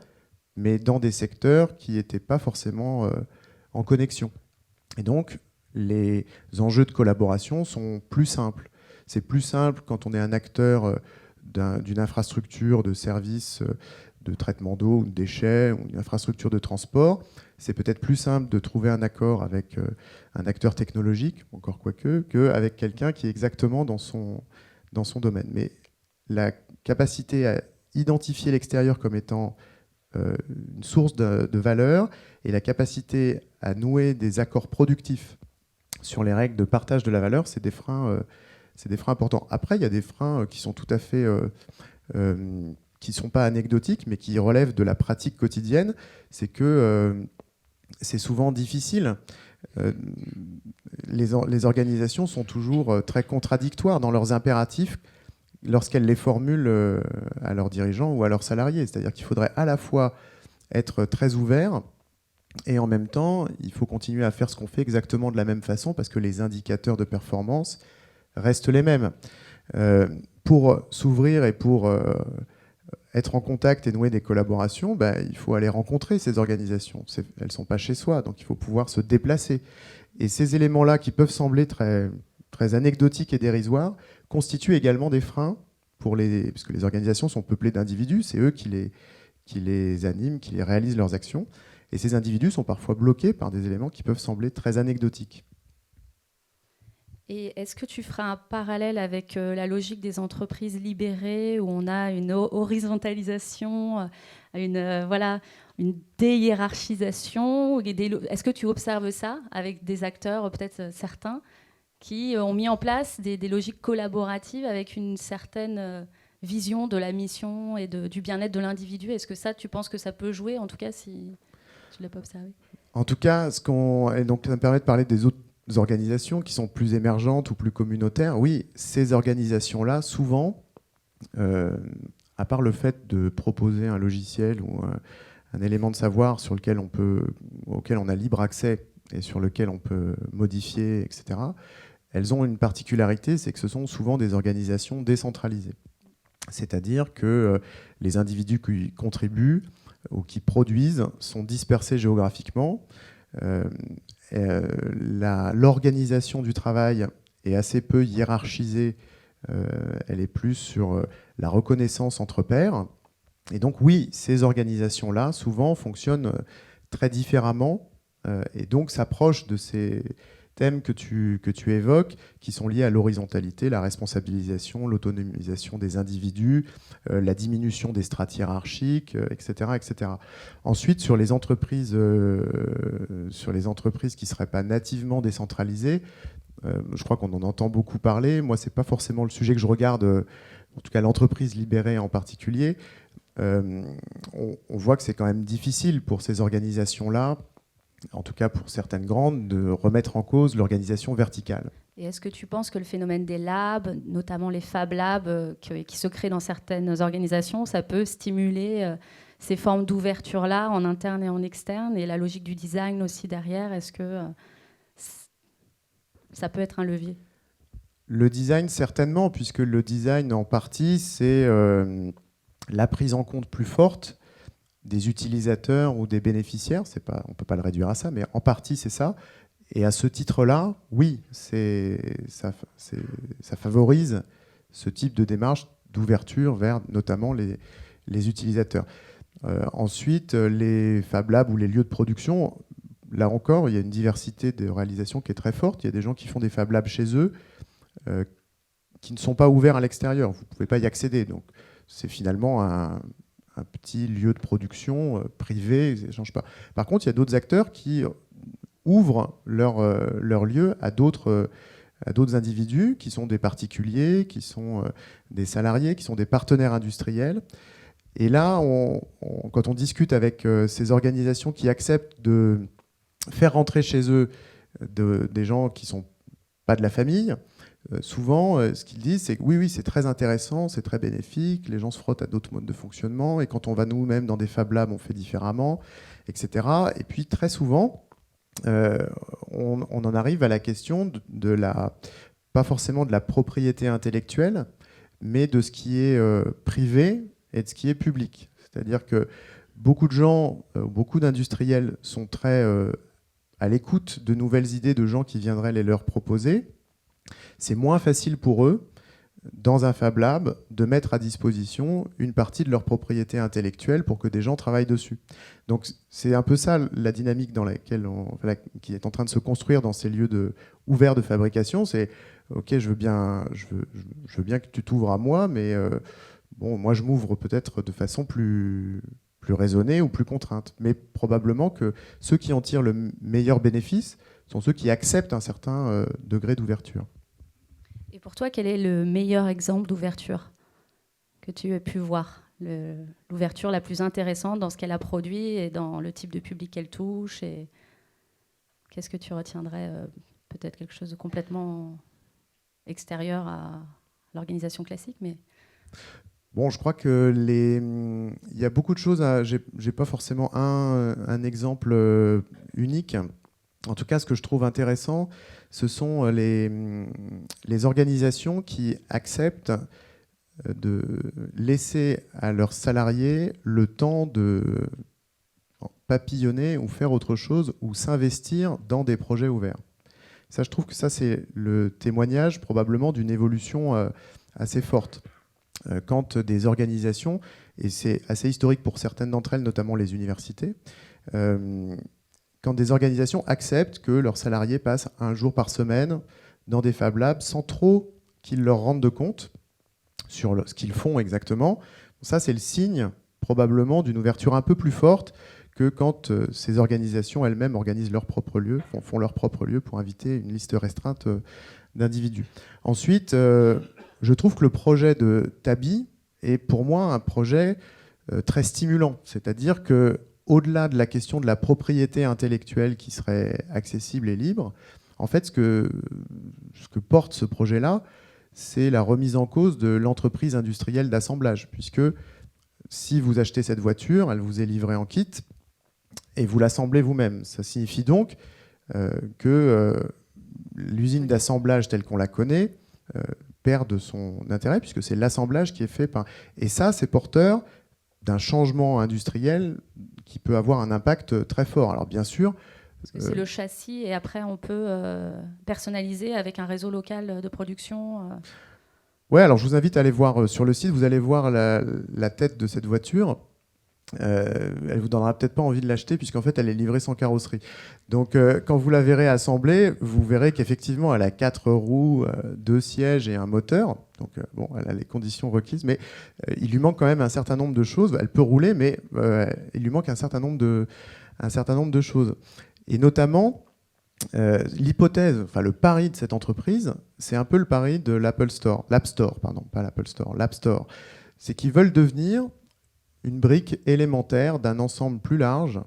mais dans des secteurs qui n'étaient pas forcément en connexion. Et donc, les enjeux de collaboration sont plus simples. C'est plus simple quand on est un acteur d'une infrastructure de services de traitement d'eau ou de déchets, ou une infrastructure de transport. C'est peut-être plus simple de trouver un accord avec un acteur technologique, encore quoique, qu'avec quelqu'un qui est exactement dans son domaine. Mais la capacité à identifier l'extérieur comme étant une source de valeur et la capacité à nouer des accords productifs sur les règles de partage de la valeur, c'est des freins importants. Après, il y a des freins qui sont tout à fait qui ne sont pas anecdotiques, mais qui relèvent de la pratique quotidienne. C'est que c'est souvent difficile. Les organisations sont toujours très contradictoires dans leurs impératifs lorsqu'elles les formulent à leurs dirigeants ou à leurs salariés. C'est-à-dire qu'il faudrait à la fois être très ouvert et en même temps, il faut continuer à faire ce qu'on fait exactement de la même façon parce que les indicateurs de performance restent les mêmes. Pour s'ouvrir et pour être en contact et nouer des collaborations, il faut aller rencontrer ces organisations. Elles ne sont pas chez soi, donc il faut pouvoir se déplacer. Et ces éléments-là, qui peuvent sembler très, très anecdotiques et dérisoires, constituent également des freins, puisque les organisations sont peuplées d'individus, c'est eux qui les animent, qui les réalisent leurs actions. Et ces individus sont parfois bloqués par des éléments qui peuvent sembler très anecdotiques. Et est-ce que tu feras un parallèle avec la logique des entreprises libérées où on a une horizontalisation, une déhiérarchisation? Est-ce que tu observes ça avec des acteurs, peut-être certains, qui ont mis en place des logiques collaboratives avec une certaine vision de la mission et du bien-être de l'individu? Est-ce que ça, tu penses que ça peut jouer, en tout cas, si tu ne l'as pas observé? En tout cas, et donc, ça me permet de parler des autres organisations qui sont plus émergentes ou plus communautaires. Oui, ces organisations-là, souvent, à part le fait de proposer un logiciel ou un élément de savoir auquel on a libre accès et sur lequel on peut modifier, etc., elles ont une particularité, c'est que ce sont souvent des organisations décentralisées. C'est-à-dire que les individus qui contribuent ou qui produisent sont dispersés géographiquement. L'organisation du travail est assez peu hiérarchisée. Elle est plus sur la reconnaissance entre pairs. Et donc oui, ces organisations-là, souvent, fonctionnent très différemment et donc s'approchent de ces thèmes que tu évoques, qui sont liés à l'horizontalité, la responsabilisation, l'autonomisation des individus, la diminution des strates hiérarchiques, etc., etc. Ensuite, sur les entreprises qui ne seraient pas nativement décentralisées, je crois qu'on en entend beaucoup parler. Moi, ce n'est pas forcément le sujet que je regarde, en tout cas l'entreprise libérée en particulier. On voit que c'est quand même difficile pour ces organisations-là, en tout cas pour certaines grandes, de remettre en cause l'organisation verticale. Et est-ce que tu penses que le phénomène des labs, notamment les Fab Labs qui se créent dans certaines organisations, ça peut stimuler ces formes d'ouverture-là en interne et en externe, et la logique du design aussi derrière, est-ce que ça peut être un levier? Le design, certainement, puisque le design, en partie, c'est la prise en compte plus forte des utilisateurs ou des bénéficiaires. On ne peut pas le réduire à ça, mais en partie, c'est ça. Et à ce titre-là, oui, ça favorise ce type de démarche d'ouverture vers notamment les utilisateurs. Ensuite, les Fab Labs ou les lieux de production, là encore, il y a une diversité de réalisations qui est très forte. Il y a des gens qui font des Fab Labs chez eux qui ne sont pas ouverts à l'extérieur. Vous ne pouvez pas y accéder. Donc, c'est finalement un petit lieu de production privé. Ils n'échangent pas. Par contre, il y a d'autres acteurs qui ouvrent leur lieu à d'autres individus qui sont des particuliers, qui sont des salariés, qui sont des partenaires industriels. Et là, quand on discute avec ces organisations qui acceptent de faire rentrer chez eux des gens qui ne sont pas de la famille, souvent, ce qu'ils disent, c'est que oui, c'est très intéressant, c'est très bénéfique, les gens se frottent à d'autres modes de fonctionnement, et quand on va nous-mêmes dans des Fab Labs, on fait différemment, etc. Et puis très souvent, on en arrive à la question pas forcément de la propriété intellectuelle, mais de ce qui est privé et de ce qui est public. C'est-à-dire que beaucoup de gens, beaucoup d'industriels sont très à l'écoute de nouvelles idées de gens qui viendraient les leur proposer. C'est moins facile pour eux, dans un Fab Lab, de mettre à disposition une partie de leur propriété intellectuelle pour que des gens travaillent dessus. Donc c'est un peu ça la dynamique dans laquelle qui est en train de se construire dans ces lieux ouverts de fabrication. C'est OK, je veux bien que tu t'ouvres à moi, mais moi je m'ouvre peut-être de façon plus raisonnée ou plus contrainte. Mais probablement que ceux qui en tirent le meilleur bénéfice sont ceux qui acceptent un certain degré d'ouverture. Et pour toi, quel est le meilleur exemple d'ouverture que tu as pu voir, l'ouverture la plus intéressante dans ce qu'elle a produit et dans le type de public qu'elle touche, et qu'est-ce que tu retiendrais, peut-être quelque chose de complètement extérieur à l'organisation classique, mais... Bon, je crois que il y a beaucoup de choses. J'ai pas forcément un exemple unique. En tout cas, ce que je trouve intéressant, ce sont les organisations qui acceptent de laisser à leurs salariés le temps de papillonner ou faire autre chose ou s'investir dans des projets ouverts. Ça, je trouve que ça, c'est le témoignage probablement d'une évolution assez forte. Quand des organisations, et c'est assez historique pour certaines d'entre elles, notamment les universités, quand des organisations acceptent que leurs salariés passent un jour par semaine dans des Fab Labs sans trop qu'ils leur rendent de compte sur ce qu'ils font exactement, ça c'est le signe probablement d'une ouverture un peu plus forte que quand ces organisations elles-mêmes organisent leur propre lieu, font leur propre lieu pour inviter une liste restreinte d'individus. Ensuite, je trouve que le projet de Tabi est pour moi un projet très stimulant. C'est-à-dire qu'au-delà de la question de la propriété intellectuelle qui serait accessible et libre, en fait, ce que porte ce projet-là, c'est la remise en cause de l'entreprise industrielle d'assemblage. Puisque si vous achetez cette voiture, elle vous est livrée en kit et vous l'assemblez vous-même. Ça signifie donc que l'usine d'assemblage telle qu'on la connaît perd de son intérêt, puisque c'est l'assemblage qui est fait par... Et ça, c'est porteur d'un changement industriel qui peut avoir un impact très fort. Alors bien sûr... Parce que c'est le châssis, et après on peut personnaliser avec un réseau local de production. Ouais, alors je vous invite à aller voir sur le site, vous allez voir la tête de cette voiture. Elle vous donnera peut-être pas envie de l'acheter puisqu'en fait elle est livrée sans carrosserie. Donc quand vous la verrez assemblée, vous verrez qu'effectivement elle a 4 roues, 2 sièges et un moteur. Donc bon, elle a les conditions requises, mais il lui manque quand même un certain nombre de choses. Elle peut rouler, mais il lui manque un certain nombre de choses. Et notamment l'hypothèse, enfin le pari de cette entreprise, c'est un peu le pari de l'App Store, pas l'Apple Store, l'App Store. C'est qu'ils veulent devenir une brique élémentaire d'un ensemble plus large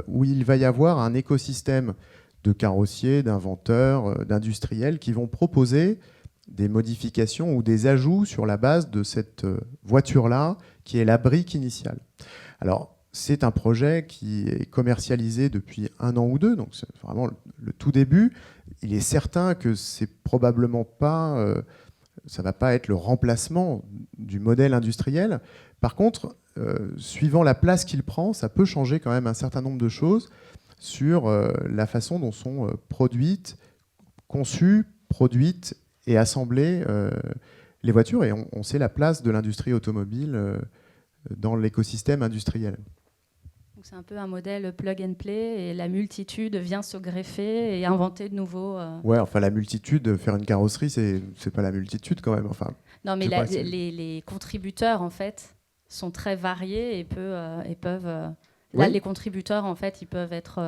où il va y avoir un écosystème de carrossiers, d'inventeurs, d'industriels qui vont proposer des modifications ou des ajouts sur la base de cette voiture-là qui est la brique initiale. Alors, c'est un projet qui est commercialisé depuis 1 an ou 2, donc c'est vraiment le tout début. Il est certain que c'est probablement pas, ça va pas être le remplacement du modèle industriel. Par contre, suivant la place qu'il prend, ça peut changer quand même un certain nombre de choses sur la façon dont sont conçues, produites et assemblées les voitures. Et on sait la place de l'industrie automobile dans l'écosystème industriel. Donc c'est un peu un modèle plug and play et la multitude vient se greffer et inventer de nouveaux... Ouais, enfin la multitude, faire une carrosserie, c'est pas la multitude quand même. Enfin, non, mais les contributeurs, en fait, sont très variés et peuvent... Là, les contributeurs, en fait, ils peuvent être...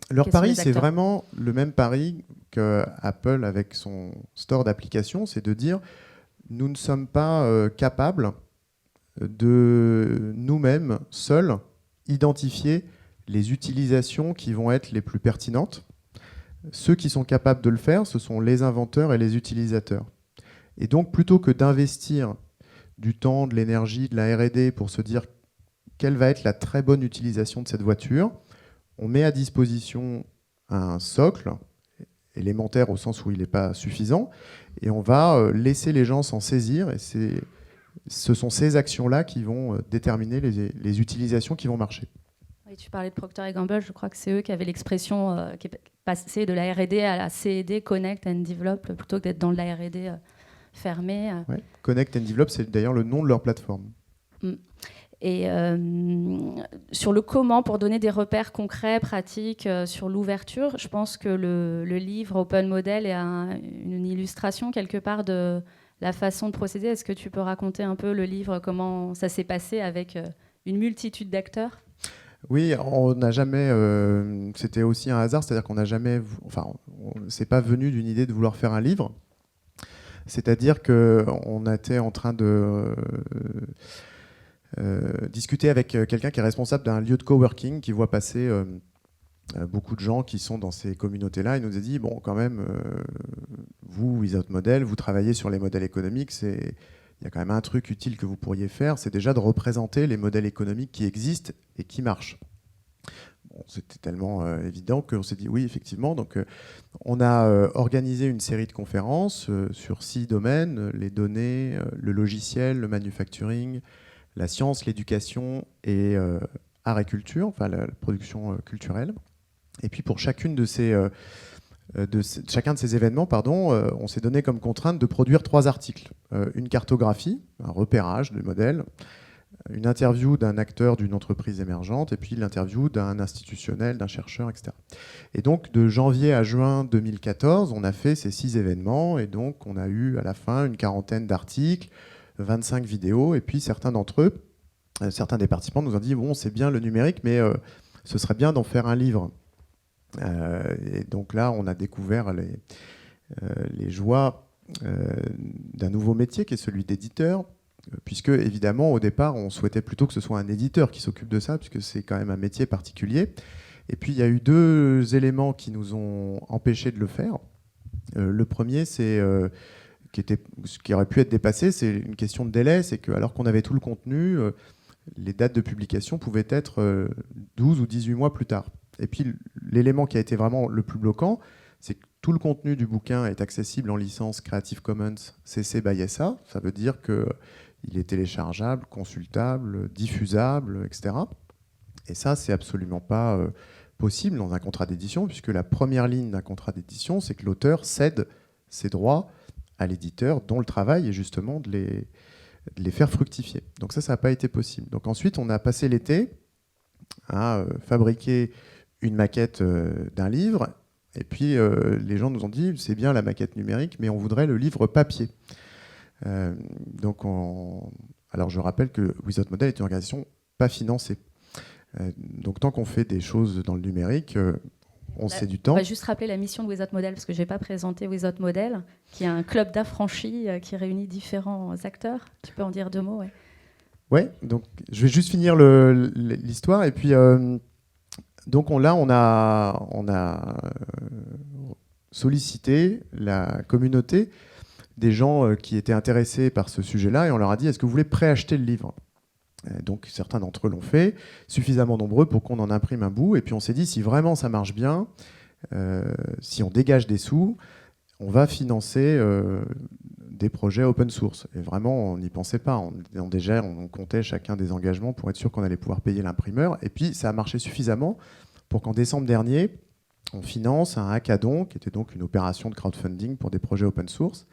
Leur pari, c'est vraiment le même pari que Apple avec son store d'applications, c'est de dire nous ne sommes pas capables de nous-mêmes, seuls, identifier les utilisations qui vont être les plus pertinentes. Ceux qui sont capables de le faire, ce sont les inventeurs et les utilisateurs. Et donc, plutôt que d'investir du temps, de l'énergie, de la R&D pour se dire quelle va être la très bonne utilisation de cette voiture, on met à disposition un socle, élémentaire au sens où il n'est pas suffisant, et on va laisser les gens s'en saisir, et ce sont ces actions-là qui vont déterminer les utilisations qui vont marcher. Et tu parlais de Procter & Gamble, je crois que c'est eux qui avaient l'expression qui est passée de la R&D à la CED, Connect and Develop, plutôt que d'être dans de la R&D fermée. Ouais. Connect and Develop, c'est d'ailleurs le nom de leur plateforme. Et sur le comment, pour donner des repères concrets, pratiques sur l'ouverture, je pense que le livre Open Model est une illustration quelque part de la façon de procéder. Est-ce que tu peux raconter un peu le livre, comment ça s'est passé avec une multitude d'acteurs ? Oui, on n'a jamais. C'était aussi un hasard, c'est-à-dire qu'on n'a jamais. Enfin, c'est pas venu d'une idée de vouloir faire un livre. C'est-à-dire qu'on était en train de discuter avec quelqu'un qui est responsable d'un lieu de coworking qui voit passer beaucoup de gens qui sont dans ces communautés-là. Il nous a dit bon, quand même, vous, Without Model, vous travaillez sur les modèles économiques. Il y a quand même un truc utile que vous pourriez faire, c'est déjà de représenter les modèles économiques qui existent et qui marchent. Bon, c'était tellement évident qu'on s'est dit oui, effectivement. Donc, on a organisé une série de conférences sur 6 domaines, les données, le logiciel, le manufacturing, la science, l'éducation et art et culture, enfin la production culturelle. Et puis pour chacune de chacun de ces événements, on s'est donné comme contrainte de produire 3 articles. Une cartographie, un repérage de modèles, une interview d'un acteur d'une entreprise émergente, et puis l'interview d'un institutionnel, d'un chercheur, etc. Et donc, de janvier à juin 2014, on a fait ces 6 événements, et donc on a eu à la fin une quarantaine d'articles, 25 vidéos, et puis certains d'entre eux, certains des participants nous ont dit « Bon, c'est bien le numérique, mais ce serait bien d'en faire un livre ». Et donc là, on a découvert les joies d'un nouveau métier qui est celui d'éditeur, puisque évidemment au départ on souhaitait plutôt que ce soit un éditeur qui s'occupe de ça, puisque c'est quand même un métier particulier. Et puis il y a eu 2 éléments qui nous ont empêchés de le faire. Le premier, c'est ce qui aurait pu être dépassé, c'est une question de délai, c'est que alors qu'on avait tout le contenu, les dates de publication pouvaient être 12 ou 18 mois plus tard. Et puis l'élément qui a été vraiment le plus bloquant, c'est que tout le contenu du bouquin est accessible en licence Creative Commons CC by SA. Ça veut dire qu'il est téléchargeable, consultable, diffusable, etc. Et ça, c'est absolument pas possible dans un contrat d'édition, puisque la première ligne d'un contrat d'édition, c'est que l'auteur cède ses droits à l'éditeur, dont le travail est justement de les faire fructifier. Donc ça n'a pas été possible. Donc ensuite, on a passé l'été à fabriquer une maquette d'un livre, et puis les gens nous ont dit c'est bien la maquette numérique, mais on voudrait le livre papier. Donc alors je rappelle que Without Model est une organisation pas financée. Donc tant qu'on fait des choses dans le numérique, on sait du temps. On va juste rappeler la mission de Without Model, parce que je n'ai pas présenté Without Model, qui est un club d'affranchis qui réunit différents acteurs. Tu peux en dire 2 mots, ouais. Ouais, donc je vais juste finir l'histoire, et puis donc on a sollicité la communauté des gens qui étaient intéressés par ce sujet-là, et on leur a dit est-ce que vous voulez préacheter le livre ? Donc certains d'entre eux l'ont fait, suffisamment nombreux pour qu'on en imprime un bout, et puis on s'est dit si vraiment ça marche bien, si on dégage des sous, on va financer des projets open source. Et vraiment, on n'y pensait pas. On comptait chacun des engagements pour être sûr qu'on allait pouvoir payer l'imprimeur. Et puis, ça a marché suffisamment pour qu'en décembre dernier, on finance un hackathon, qui était donc une opération de crowdfunding pour des projets open source.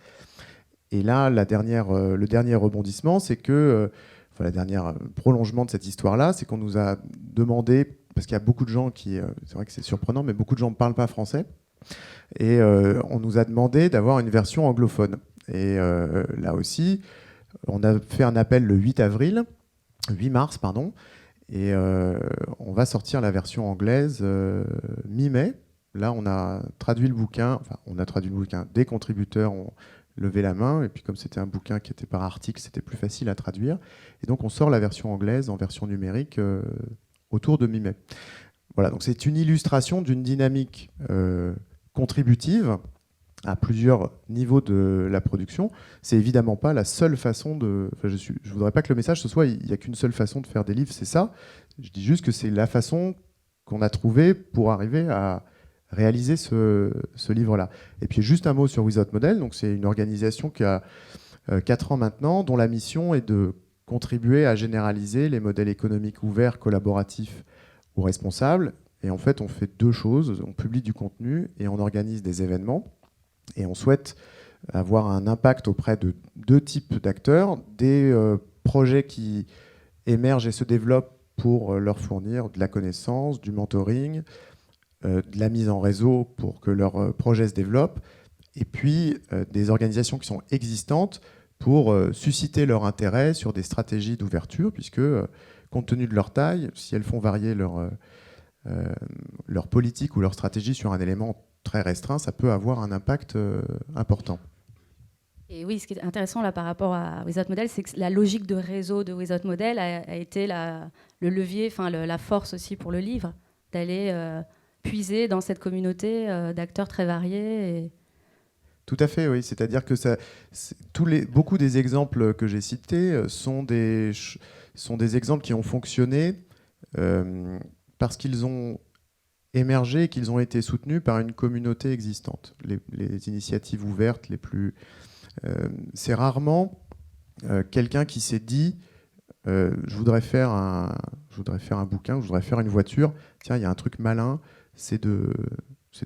Et là, le dernier rebondissement, c'est que, le dernier prolongement de cette histoire-là, c'est qu'on nous a demandé, parce qu'il y a beaucoup de gens c'est vrai que c'est surprenant, mais beaucoup de gens ne parlent pas français, et on nous a demandé d'avoir une version anglophone. Et là aussi, on a fait un appel le 8 mars, et on va sortir la version anglaise mi-mai. Là, on a traduit le bouquin, des contributeurs ont levé la main, et puis comme c'était un bouquin qui était par article, c'était plus facile à traduire. Et donc on sort la version anglaise en version numérique autour de mi-mai. Voilà, donc c'est une illustration d'une dynamique contributive à plusieurs niveaux de la production. C'est évidemment pas la seule façon de... Enfin, je voudrais pas que le message ce soit il n'y a qu'une seule façon de faire des livres, c'est ça. Je dis juste que c'est la façon qu'on a trouvée pour arriver à réaliser ce livre-là. Et puis juste un mot sur Without Model. Donc, c'est une organisation qui a 4 ans maintenant, dont la mission est de contribuer à généraliser les modèles économiques ouverts, collaboratifs ou responsables. Et en fait, on fait 2 choses. On publie du contenu et on organise des événements. Et on souhaite avoir un impact auprès de 2 types d'acteurs, des projets qui émergent et se développent pour leur fournir de la connaissance, du mentoring, de la mise en réseau pour que leur projet se développe, et puis des organisations qui sont existantes pour susciter leur intérêt sur des stratégies d'ouverture, puisque compte tenu de leur taille, si elles font varier leur politique ou leur stratégie sur un élément très restreint, ça peut avoir un impact important. Et oui, ce qui est intéressant là par rapport à Without Model, c'est que la logique de réseau de Without Model a été le levier, la force aussi pour le livre, d'aller puiser dans cette communauté d'acteurs très variés. Et... Tout à fait, oui. C'est-à-dire que beaucoup des exemples que j'ai cités sont des exemples qui ont fonctionné parce qu'ils ont émergé et qu'ils ont été soutenus par une communauté existante. Les initiatives ouvertes les plus... c'est rarement quelqu'un qui s'est dit je voudrais faire un bouquin, je voudrais faire une voiture. Tiens, il y a un truc malin, c'est de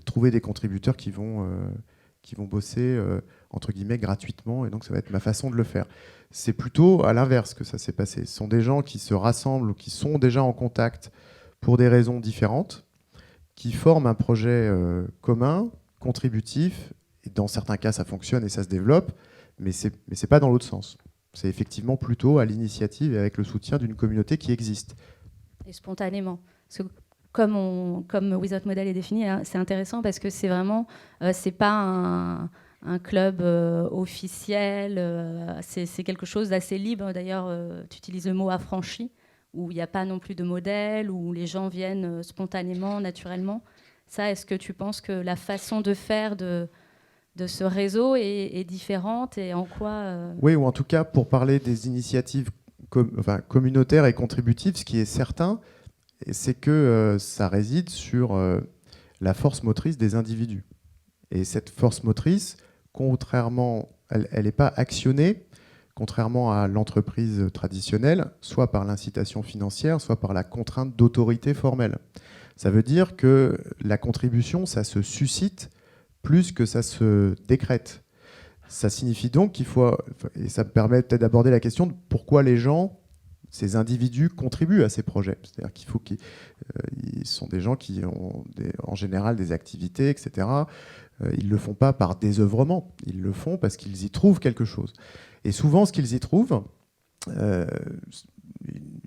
trouver des contributeurs qui vont bosser entre guillemets gratuitement, et donc ça va être ma façon de le faire. C'est plutôt à l'inverse que ça s'est passé. Ce sont des gens qui se rassemblent ou qui sont déjà en contact pour des raisons différentes, qui forment un projet commun, contributif, et dans certains cas ça fonctionne et ça se développe, mais c'est pas dans l'autre sens. C'est effectivement plutôt à l'initiative et avec le soutien d'une communauté qui existe. Et spontanément. Parce que comme Without Model est défini, hein, c'est intéressant parce que c'est vraiment, c'est pas un club officiel, c'est quelque chose d'assez libre. D'ailleurs, tu utilises le mot affranchi, où il n'y a pas non plus de modèle, où les gens viennent spontanément, naturellement. Ça, est-ce que tu penses que la façon de faire de ce réseau est différente, et en quoi Oui, ou en tout cas, pour parler des initiatives communautaires et contributives, ce qui est certain, c'est que ça réside sur la force motrice des individus. Et cette force motrice, contrairement, elle n'est pas actionnée, contrairement à l'entreprise traditionnelle, soit par l'incitation financière, soit par la contrainte d'autorité formelle. Ça veut dire que la contribution, ça se suscite plus que ça se décrète. Ça signifie donc qu'il faut, et ça me permet peut-être d'aborder la question de pourquoi les gens, ces individus, contribuent à ces projets. C'est-à-dire qu'il faut qu'ils sont des gens qui ont en général des activités, etc. Ils ne le font pas par désœuvrement, ils le font parce qu'ils y trouvent quelque chose. Et souvent, ce qu'ils y trouvent,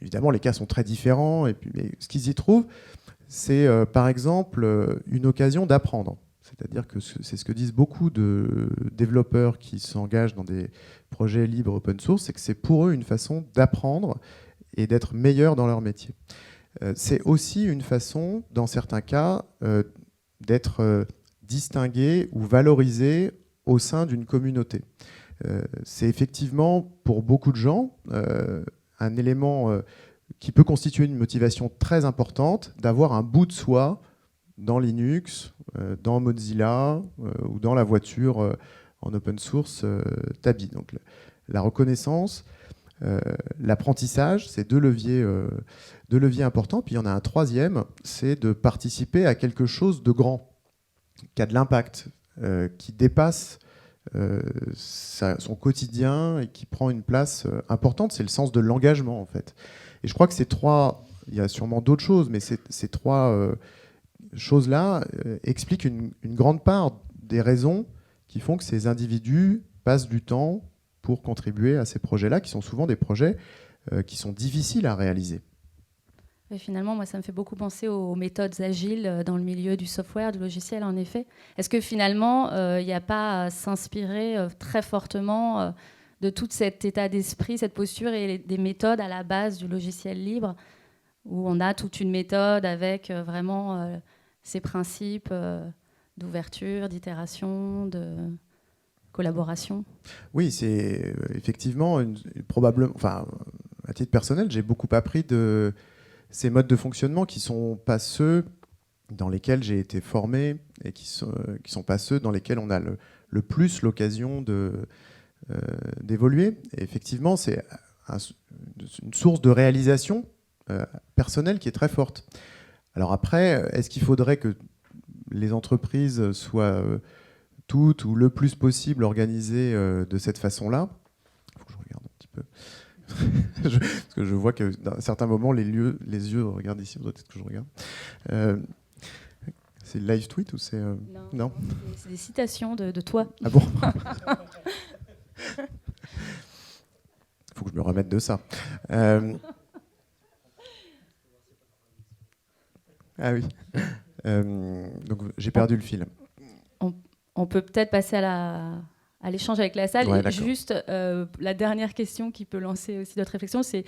évidemment, les cas sont très différents, mais ce qu'ils y trouvent, c'est par exemple une occasion d'apprendre. C'est-à-dire que c'est ce que disent beaucoup de développeurs qui s'engagent dans des projets libres open source, c'est que c'est pour eux une façon d'apprendre et d'être meilleurs dans leur métier. C'est aussi une façon, dans certains cas, d'être distingué ou valorisé au sein d'une communauté. C'est effectivement, pour beaucoup de gens, un élément qui peut constituer une motivation très importante d'avoir un bout de soi dans Linux, dans Mozilla ou dans la voiture en open source Tabi. Donc la reconnaissance, l'apprentissage, c'est 2 leviers importants. Puis il y en a un troisième, c'est de participer à quelque chose de grand, qui a de l'impact, qui dépasse son quotidien et qui prend une place importante. C'est le sens de l'engagement, en fait. Et je crois que ces 3, il y a sûrement d'autres choses, mais ces 3 choses-là expliquent une grande part des raisons qui font que ces individus passent du temps pour contribuer à ces projets-là, qui sont souvent des projets qui sont difficiles à réaliser. Et finalement, moi, ça me fait beaucoup penser aux méthodes agiles dans le milieu du software, du logiciel, en effet. Est-ce que finalement, il n'y a pas à s'inspirer très fortement de tout cet état d'esprit, cette posture et des méthodes à la base du logiciel libre, où on a toute une méthode avec vraiment ces principes d'ouverture, d'itération, de collaboration? Oui, c'est effectivement probablement. Enfin, à titre personnel, j'ai beaucoup appris de ces modes de fonctionnement qui sont pas ceux dans lesquels j'ai été formé et qui sont pas ceux dans lesquels on a le plus l'occasion d'évoluer. Et effectivement, c'est une source de réalisation personnelle qui est très forte. Alors après, est-ce qu'il faudrait que les entreprises soient toutes ou le plus possible organisées de cette façon-là? Il faut que je regarde un petit peu. Parce que je vois que dans certains moments, les yeux regardent ici, peut-être que je regarde. C'est le live tweet ou c'est... Non, c'est des citations de toi. Ah bon? Il faut que je me remette de ça. Ah oui. Donc j'ai perdu le fil. On peut peut-être passer à l'échange avec la salle. Ouais, et juste, la dernière question qui peut lancer aussi notre réflexion, c'est,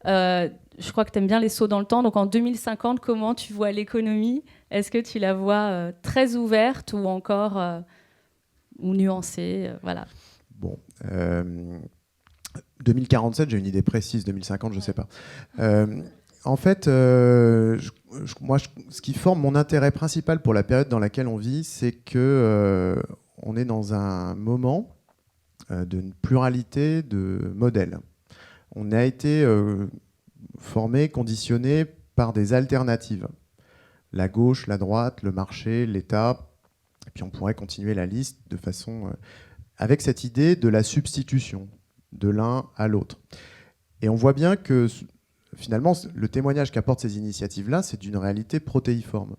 je crois que tu aimes bien les sauts dans le temps. Donc en 2050, comment tu vois l'économie? Est-ce que tu la vois très ouverte ou encore ou nuancée? Voilà. Bon. 2047, j'ai une idée précise. 2050, je ne sais pas. En fait, moi, ce qui forme mon intérêt principal pour la période dans laquelle on vit, c'est que on est dans un moment d'une pluralité de modèles. On a été formé, conditionné par des alternatives. La gauche, la droite, le marché, l'État. Et puis on pourrait continuer la liste de façon... avec cette idée de la substitution de l'un à l'autre. Et on voit bien que finalement, le témoignage qu'apportent ces initiatives-là, c'est d'une réalité protéiforme.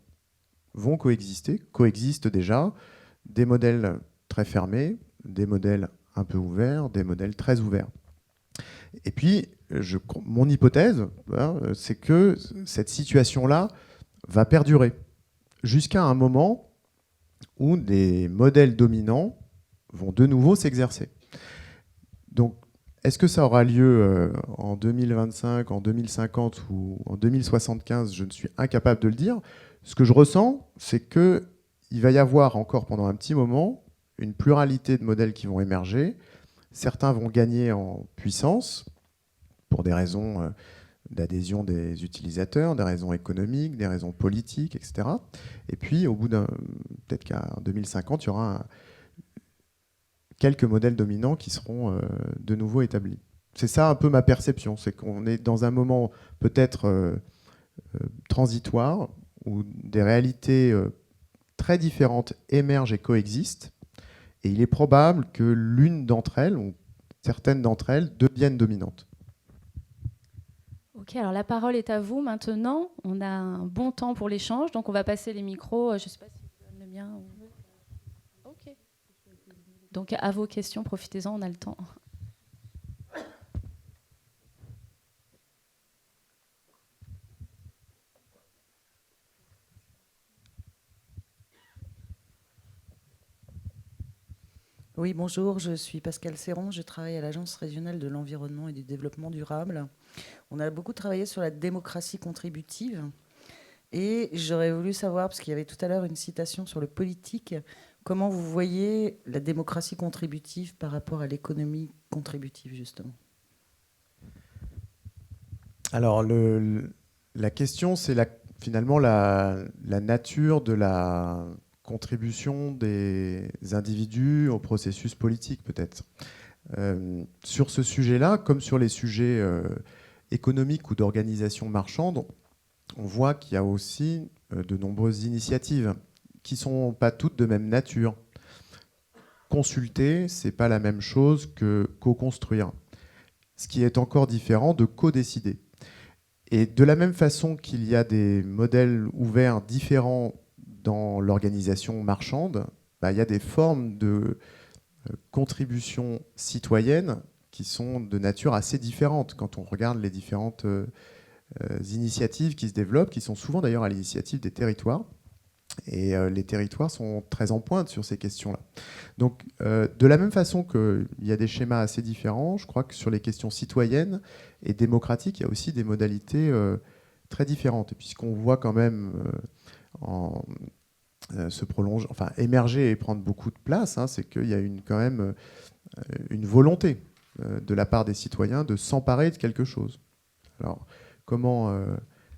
Vont coexistent déjà des modèles très fermés, des modèles un peu ouverts, des modèles très ouverts. Et puis, mon hypothèse, c'est que cette situation-là va perdurer jusqu'à un moment où des modèles dominants vont de nouveau s'exercer. Donc, est-ce que ça aura lieu en 2025, en 2050 ou en 2075? Je ne suis incapable de le dire. Ce que je ressens, c'est qu'il va y avoir encore pendant un petit moment une pluralité de modèles qui vont émerger. Certains vont gagner en puissance pour des raisons d'adhésion des utilisateurs, des raisons économiques, des raisons politiques, etc. Et puis, au bout peut-être qu'en 2050, il y aura quelques modèles dominants qui seront de nouveau établis. C'est ça un peu ma perception, c'est qu'on est dans un moment peut-être transitoire où des réalités très différentes émergent et coexistent, et il est probable que l'une d'entre elles, ou certaines d'entre elles, deviennent dominantes. Ok, alors la parole est à vous maintenant. On a un bon temps pour l'échange, donc on va passer les micros. Je ne sais pas si vous donnez le mien. Ok. Donc à vos questions, profitez-en, on a le temps. Oui, bonjour, je suis Pascal Serron, je travaille à l'Agence régionale de l'environnement et du développement durable. On a beaucoup travaillé sur la démocratie contributive et j'aurais voulu savoir, parce qu'il y avait tout à l'heure une citation sur le politique, comment vous voyez la démocratie contributive par rapport à l'économie contributive, justement? Alors, la question, c'est finalement la nature de la contribution des individus au processus politique, peut-être. Sur ce sujet-là, comme sur les sujets économiques ou d'organisation marchande, on voit qu'il y a aussi de nombreuses initiatives qui ne sont pas toutes de même nature. Consulter, ce n'est pas la même chose que co-construire. Ce qui est encore différent de co-décider. Et de la même façon qu'il y a des modèles ouverts différents dans l'organisation marchande, il y a des formes de contribution citoyenne qui sont de nature assez différente quand on regarde les différentes initiatives qui se développent, qui sont souvent d'ailleurs à l'initiative des territoires. Et les territoires sont très en pointe sur ces questions-là. Donc, de la même façon qu'il y a des schémas assez différents, je crois que sur les questions citoyennes et démocratiques, il y a aussi des modalités très différentes. Et puisqu'on voit quand même se prolonge, enfin émerger et prendre beaucoup de place, hein, c'est qu'il y a quand même une volonté de la part des citoyens de s'emparer de quelque chose. Alors, comment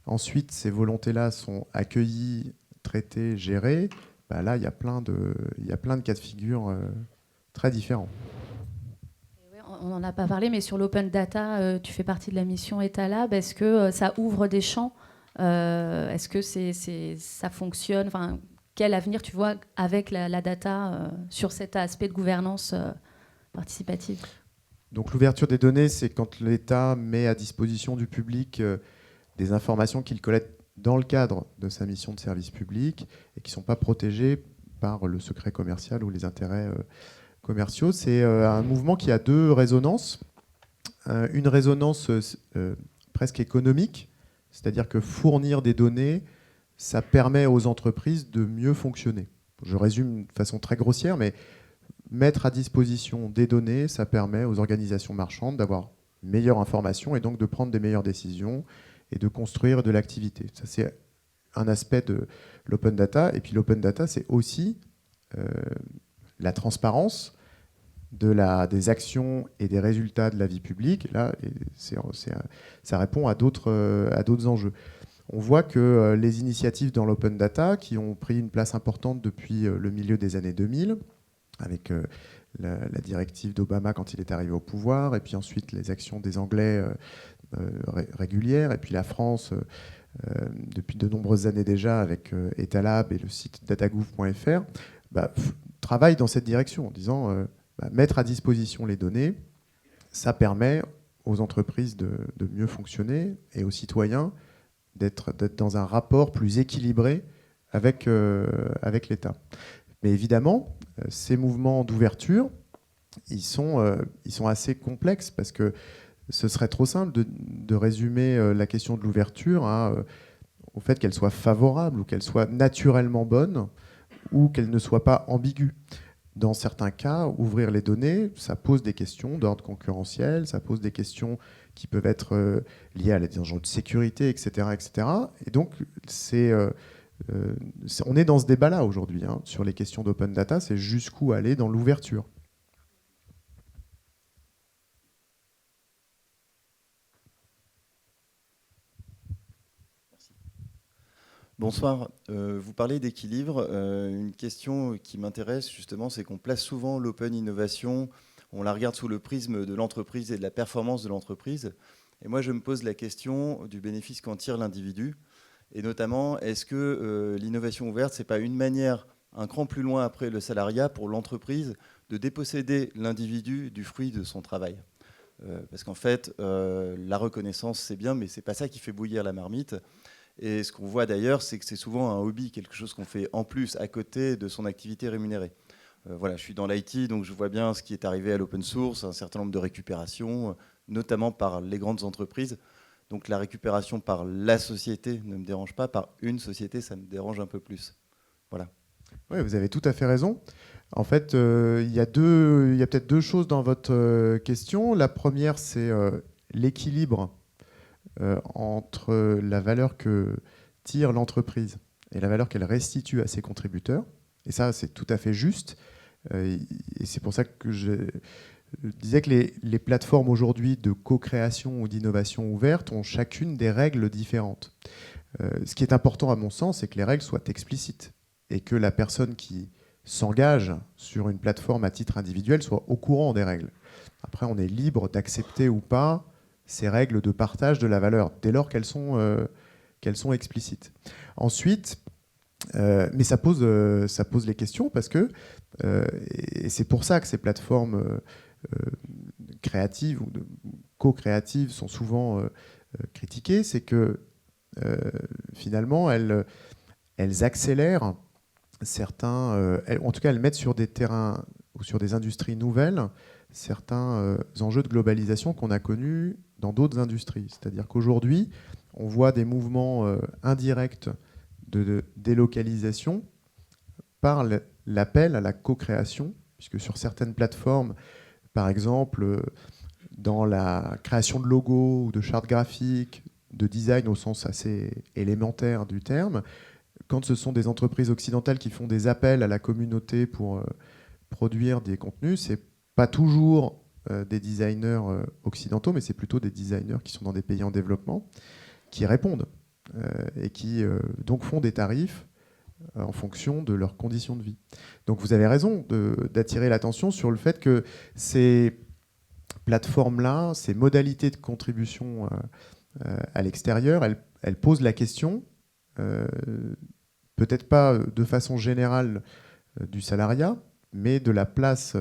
ensuite ces volontés-là sont accueillies, traitées, gérées, bah là, il y a plein de cas de figure très différents. On n'en a pas parlé, mais sur l'open data, tu fais partie de la mission Etalab. Est-ce que ça ouvre des champs Est-ce que ça fonctionne? Enfin, quel avenir tu vois avec la data sur cet aspect de gouvernance participative? Donc l'ouverture des données, c'est quand l'État met à disposition du public des informations qu'il collecte dans le cadre de sa mission de service public et qui ne sont pas protégées par le secret commercial ou les intérêts commerciaux. C'est un mouvement qui a deux résonances. Une résonance presque économique, c'est-à-dire que fournir des données, ça permet aux entreprises de mieux fonctionner. Je résume de façon très grossière, mais mettre à disposition des données, ça permet aux organisations marchandes d'avoir une meilleure information et donc de prendre des meilleures décisions et de construire de l'activité. Ça, c'est un aspect de l'open data. Et puis l'open data, c'est aussi la transparence des actions et des résultats de la vie publique. Là, ça répond à d'autres enjeux. On voit que les initiatives dans l'open data, qui ont pris une place importante depuis le milieu des années 2000, avec la directive d'Obama quand il est arrivé au pouvoir, et puis ensuite les actions des Anglais régulières, et puis la France depuis de nombreuses années déjà avec Etalab et le site datagouv.fr, travaille dans cette direction en disant mettre à disposition les données, ça permet aux entreprises de mieux fonctionner et aux citoyens d'être dans un rapport plus équilibré avec l'État. Mais évidemment, ces mouvements d'ouverture, ils sont assez complexes parce que ce serait trop simple de résumer la question de l'ouverture au fait qu'elle soit favorable ou qu'elle soit naturellement bonne ou qu'elle ne soit pas ambiguë. Dans certains cas, ouvrir les données, ça pose des questions d'ordre concurrentiel, ça pose des questions qui peuvent être liées à des enjeux de sécurité, etc., etc. Et donc, on est dans ce débat-là aujourd'hui sur les questions d'open data, c'est jusqu'où aller dans l'ouverture. Bonsoir. Vous parlez d'équilibre. Une question qui m'intéresse justement, c'est qu'on place souvent l'open innovation, on la regarde sous le prisme de l'entreprise et de la performance de l'entreprise. Et moi, je me pose la question du bénéfice qu'en tire l'individu. Et notamment, est-ce que l'innovation ouverte, ce n'est pas une manière, un cran plus loin après le salariat, pour l'entreprise, de déposséder l'individu du fruit de son travail? Parce qu'en fait, la reconnaissance, c'est bien, mais ce n'est pas ça qui fait bouillir la marmite. Et ce qu'on voit d'ailleurs, c'est que c'est souvent un hobby, quelque chose qu'on fait en plus, à côté de son activité rémunérée. Voilà, je suis dans l'IT, donc je vois bien ce qui est arrivé à l'open source, un certain nombre de récupérations, notamment par les grandes entreprises. Donc la récupération par la société ne me dérange pas, par une société, ça me dérange un peu plus. Voilà. Oui, vous avez tout à fait raison. En fait, il y a peut-être deux choses dans votre question. La première, c'est l'équilibre entre la valeur que tire l'entreprise et la valeur qu'elle restitue à ses contributeurs. Et ça, c'est tout à fait juste. Et c'est pour ça que je disais que les plateformes aujourd'hui de co-création ou d'innovation ouverte ont chacune des règles différentes. Ce qui est important à mon sens, c'est que les règles soient explicites et que la personne qui s'engage sur une plateforme à titre individuel soit au courant des règles. Après, on est libre d'accepter ou pas ces règles de partage de la valeur, dès lors qu'elles sont explicites. Ensuite, mais ça pose les questions parce que, et c'est pour ça que ces plateformes créatives ou co-créatives sont souvent critiquées, c'est que finalement, elles accélèrent certains, en tout cas, elles mettent sur des terrains ou sur des industries nouvelles certains enjeux de globalisation qu'on a connus dans d'autres industries. C'est-à-dire qu'aujourd'hui, on voit des mouvements indirects de délocalisation par l'appel à la co-création, puisque sur certaines plateformes, par exemple, dans la création de logos ou de chartes graphiques, de design au sens assez élémentaire du terme, quand ce sont des entreprises occidentales qui font des appels à la communauté pour produire des contenus, c'est pas toujours des designers occidentaux, mais c'est plutôt des designers qui sont dans des pays en développement, qui répondent et qui donc font des tarifs en fonction de leurs conditions de vie. Donc vous avez raison d'attirer l'attention sur le fait que ces plateformes-là, ces modalités de contribution à l'extérieur, elles posent la question, peut-être pas de façon générale du salariat, mais de la place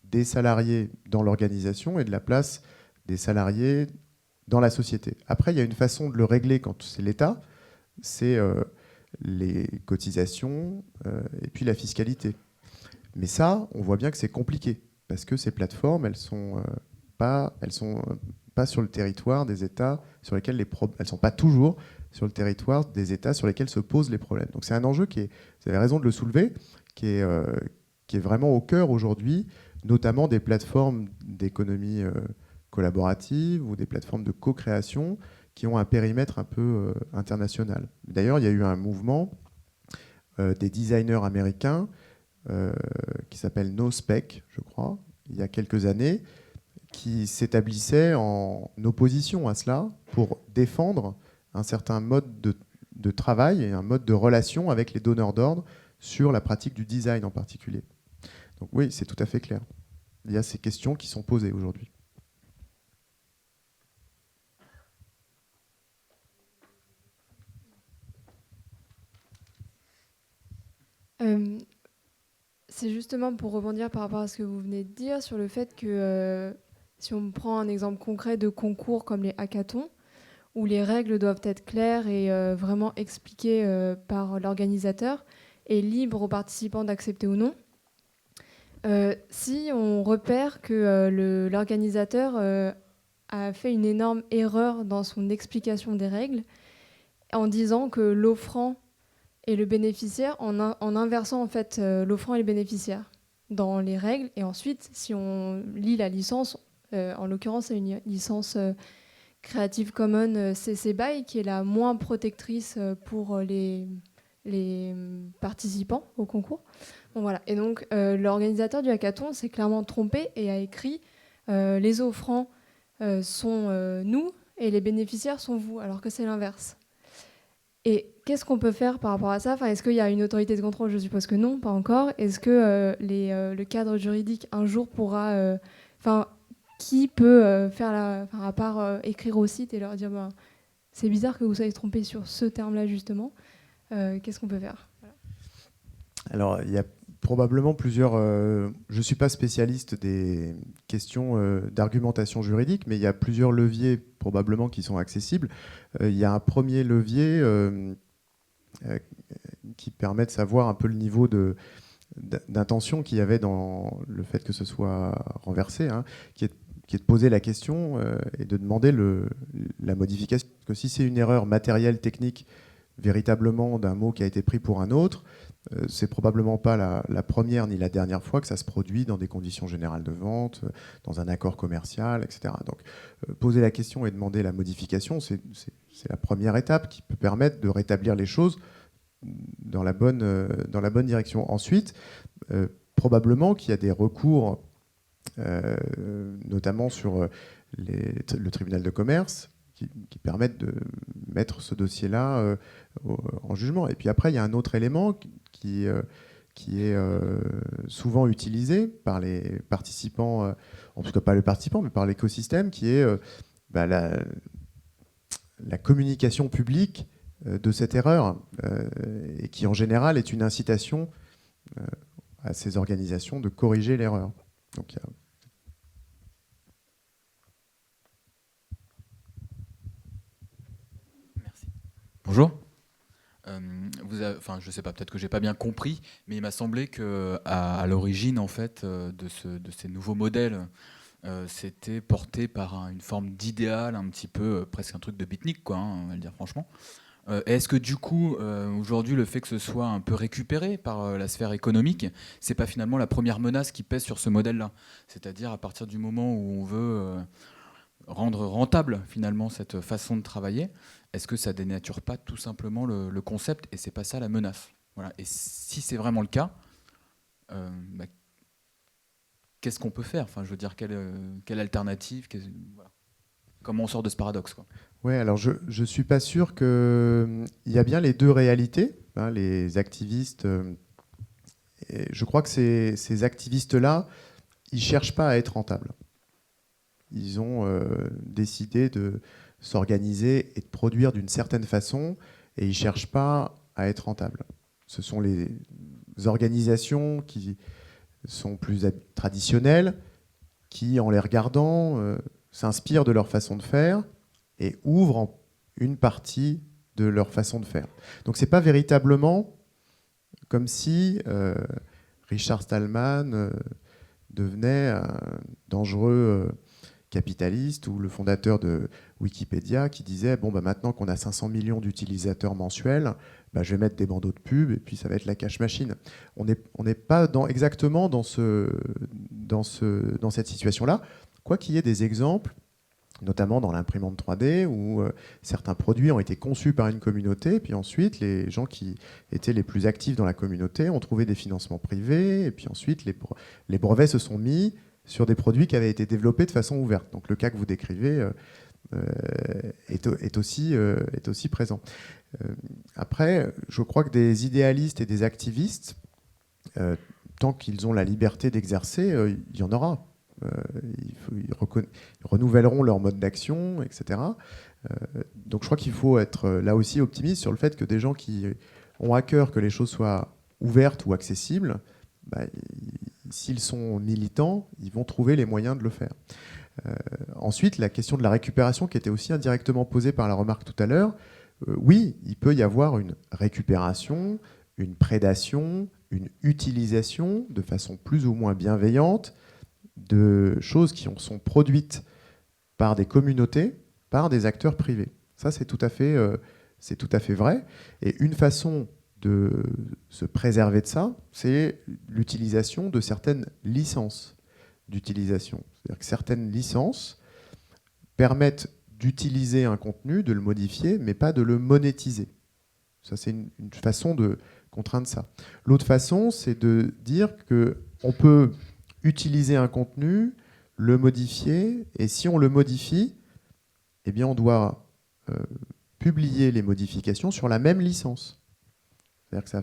des salariés dans l'organisation et de la place des salariés dans la société. Après, il y a une façon de le régler quand c'est l'État, c'est les cotisations et puis la fiscalité. Mais ça, on voit bien que c'est compliqué, parce que ces plateformes, elles sont pas sur le territoire des États sur lesquels elles sont pas toujours sur le territoire des États sur lesquels se posent les problèmes. Donc c'est un enjeu qui est, vous avez raison de le soulever, qui est vraiment au cœur aujourd'hui, notamment des plateformes d'économie collaborative ou des plateformes de co-création qui ont un périmètre un peu international. D'ailleurs, il y a eu un mouvement des designers américains qui s'appelle NoSpec, je crois, il y a quelques années, qui s'établissait en opposition à cela pour défendre un certain mode de travail et un mode de relation avec les donneurs d'ordre sur la pratique du design en particulier. Donc oui, c'est tout à fait clair. Il y a ces questions qui sont posées aujourd'hui. C'est justement pour rebondir par rapport à ce que vous venez de dire sur le fait que si on prend un exemple concret de concours comme les hackathons, où les règles doivent être claires et vraiment expliquées par l'organisateur et libre aux participants d'accepter ou non, si on repère que l'organisateur a fait une énorme erreur dans son explication des règles, en disant que l'offrant et le bénéficiaire, en inversant en fait l'offrant et le bénéficiaire dans les règles, et ensuite, si on lit la licence, en l'occurrence, c'est une licence Creative Commons CC BY qui est la moins protectrice pour les participants au concours. Bon, voilà. Et donc, l'organisateur du hackathon s'est clairement trompé et a écrit les offrants sont nous et les bénéficiaires sont vous, alors que c'est l'inverse. Et qu'est-ce qu'on peut faire par rapport à ça ? Enfin, est-ce qu'il y a une autorité de contrôle ? Je suppose que non, pas encore. Est-ce que le cadre juridique un jour pourra... qui peut faire à part écrire au site et leur dire c'est bizarre que vous soyez trompé sur ce terme-là justement, qu'est-ce qu'on peut faire ? Voilà. Alors, il y a probablement plusieurs... je ne suis pas spécialiste des questions d'argumentation juridique, mais il y a plusieurs leviers probablement qui sont accessibles. Il y a un premier levier qui permet de savoir un peu le niveau d'intention qu'il y avait dans le fait que ce soit renversé, hein, qui est de poser la question et de demander la modification. Parce que si c'est une erreur matérielle, technique, véritablement d'un mot qui a été pris pour un autre, c'est probablement pas la première ni la dernière fois que ça se produit dans des conditions générales de vente, dans un accord commercial, etc. Donc poser la question et demander la modification, c'est la première étape qui peut permettre de rétablir les choses dans la bonne direction. Ensuite, probablement qu'il y a des recours, notamment sur le tribunal de commerce, qui permettent de mettre ce dossier-là en jugement. Et puis après, il y a un autre élément qui est souvent utilisé par les participants, en tout cas pas les participants, mais par l'écosystème, qui est la communication publique de cette erreur, et qui en général est une incitation à ces organisations de corriger l'erreur. Donc, Merci. Bonjour. Je ne sais pas, peut-être que j'ai pas bien compris, mais il m'a semblé qu'à l'origine en fait, de ces nouveaux modèles, c'était porté par une forme d'idéal, un petit peu presque un truc de beatnik, quoi, hein, on va le dire franchement. Est-ce que du coup, aujourd'hui, le fait que ce soit un peu récupéré par la sphère économique, c'est pas finalement la première menace qui pèse sur ce modèle-là ? C'est-à-dire à partir du moment où on veut rendre rentable finalement cette façon de travailler, est-ce que ça dénature pas tout simplement le concept et c'est pas ça la menace? Voilà. Et si c'est vraiment le cas, bah, qu'est-ce qu'on peut faire? Enfin, je veux dire, quelle alternative? Voilà. Comment on sort de ce paradoxe, quoi? Ouais, alors je ne suis pas sûr qu'il y a bien les deux réalités, hein, les activistes. Et je crois que ces activistes-là, ils ne cherchent pas à être rentables. Ils ont décidé de s'organiser et de produire d'une certaine façon, et ils ne cherchent pas à être rentables. Ce sont les organisations qui sont plus traditionnelles, qui, en les regardant, s'inspirent de leur façon de faire et ouvrent une partie de leur façon de faire. Donc ce n'est pas véritablement comme si Richard Stallman devenait un dangereux capitaliste ou le fondateur de Wikipédia qui disait bon, bah, maintenant qu'on a 500 millions d'utilisateurs mensuels, bah, je vais mettre des bandeaux de pub et puis ça va être la cash machine. On n'est pas exactement dans cette situation-là, quoi qu'il y ait des exemples, notamment dans l'imprimante 3D, où certains produits ont été conçus par une communauté, puis ensuite, les gens qui étaient les plus actifs dans la communauté ont trouvé des financements privés, et puis ensuite, les brevets se sont mis sur des produits qui avaient été développés de façon ouverte. Donc le cas que vous décrivez est aussi présent. Après, je crois que des idéalistes et des activistes, tant qu'ils ont la liberté d'exercer, il y en aura. Ils renouvelleront leur mode d'action, etc. Donc je crois qu'il faut être là aussi optimiste sur le fait que des gens qui ont à cœur que les choses soient ouvertes ou accessibles, bah, s'ils sont militants, ils vont trouver les moyens de le faire. Ensuite, la question de la récupération qui était aussi indirectement posée par la remarque tout à l'heure, oui, il peut y avoir une récupération, une prédation, une utilisation de façon plus ou moins bienveillante de choses qui sont produites par des communautés, par des acteurs privés. Ça, c'est tout à fait vrai. Et une façon de se préserver de ça, c'est l'utilisation de certaines licences d'utilisation. C'est-à-dire que certaines licences permettent d'utiliser un contenu, de le modifier, mais pas de le monétiser. Ça, c'est une façon de contraindre ça. L'autre façon, c'est de dire qu'on peut utiliser un contenu, le modifier, et si on le modifie, eh bien on doit publier les modifications sur la même licence. C'est-à-dire que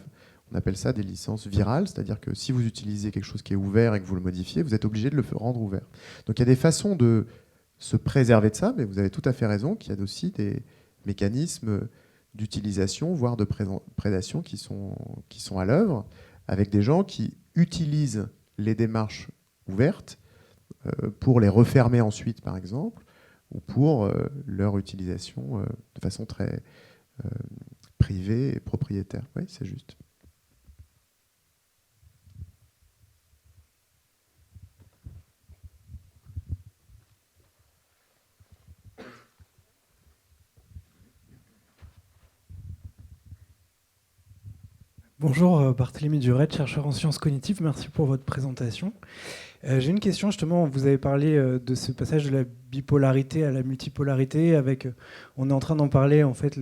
on appelle ça des licences virales, c'est-à-dire que si vous utilisez quelque chose qui est ouvert et que vous le modifiez, vous êtes obligé de le rendre ouvert. Donc il y a des façons de se préserver de ça, mais vous avez tout à fait raison qu'il y a aussi des mécanismes d'utilisation, voire de prédation qui sont à l'œuvre, avec des gens qui utilisent les démarches ouvertes pour les refermer ensuite, par exemple, ou pour leur utilisation de façon très privée et propriétaire. Oui, c'est juste. Bonjour, Barthélemy Durette, chercheur en sciences cognitives. Merci pour votre présentation. J'ai une question, justement. Vous avez parlé de ce passage de la bipolarité à la multipolarité. On est en train d'en parler, en fait,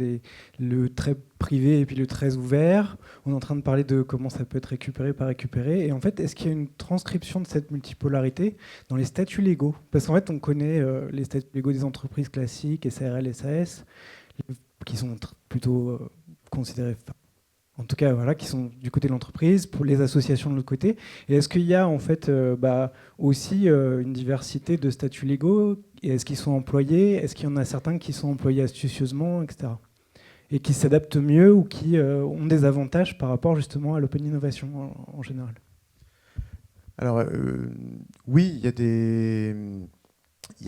le très privé et puis le très ouvert. On est en train de parler de comment ça peut être récupéré, pas récupéré. Et en fait, est-ce qu'il y a une transcription de cette multipolarité dans les statuts légaux? Parce qu'en fait, on connaît les statuts légaux des entreprises classiques, SARL, SAS, qui sont plutôt considérés... En tout cas, voilà, qui sont du côté de l'entreprise, pour les associations de l'autre côté. Et est-ce qu'il y a en fait aussi une diversité de statuts légaux? Et est-ce qu'ils sont employés? Est-ce qu'il y en a certains qui sont employés astucieusement, etc. Et qui s'adaptent mieux ou qui ont des avantages par rapport justement à l'open innovation en général? Alors oui, il y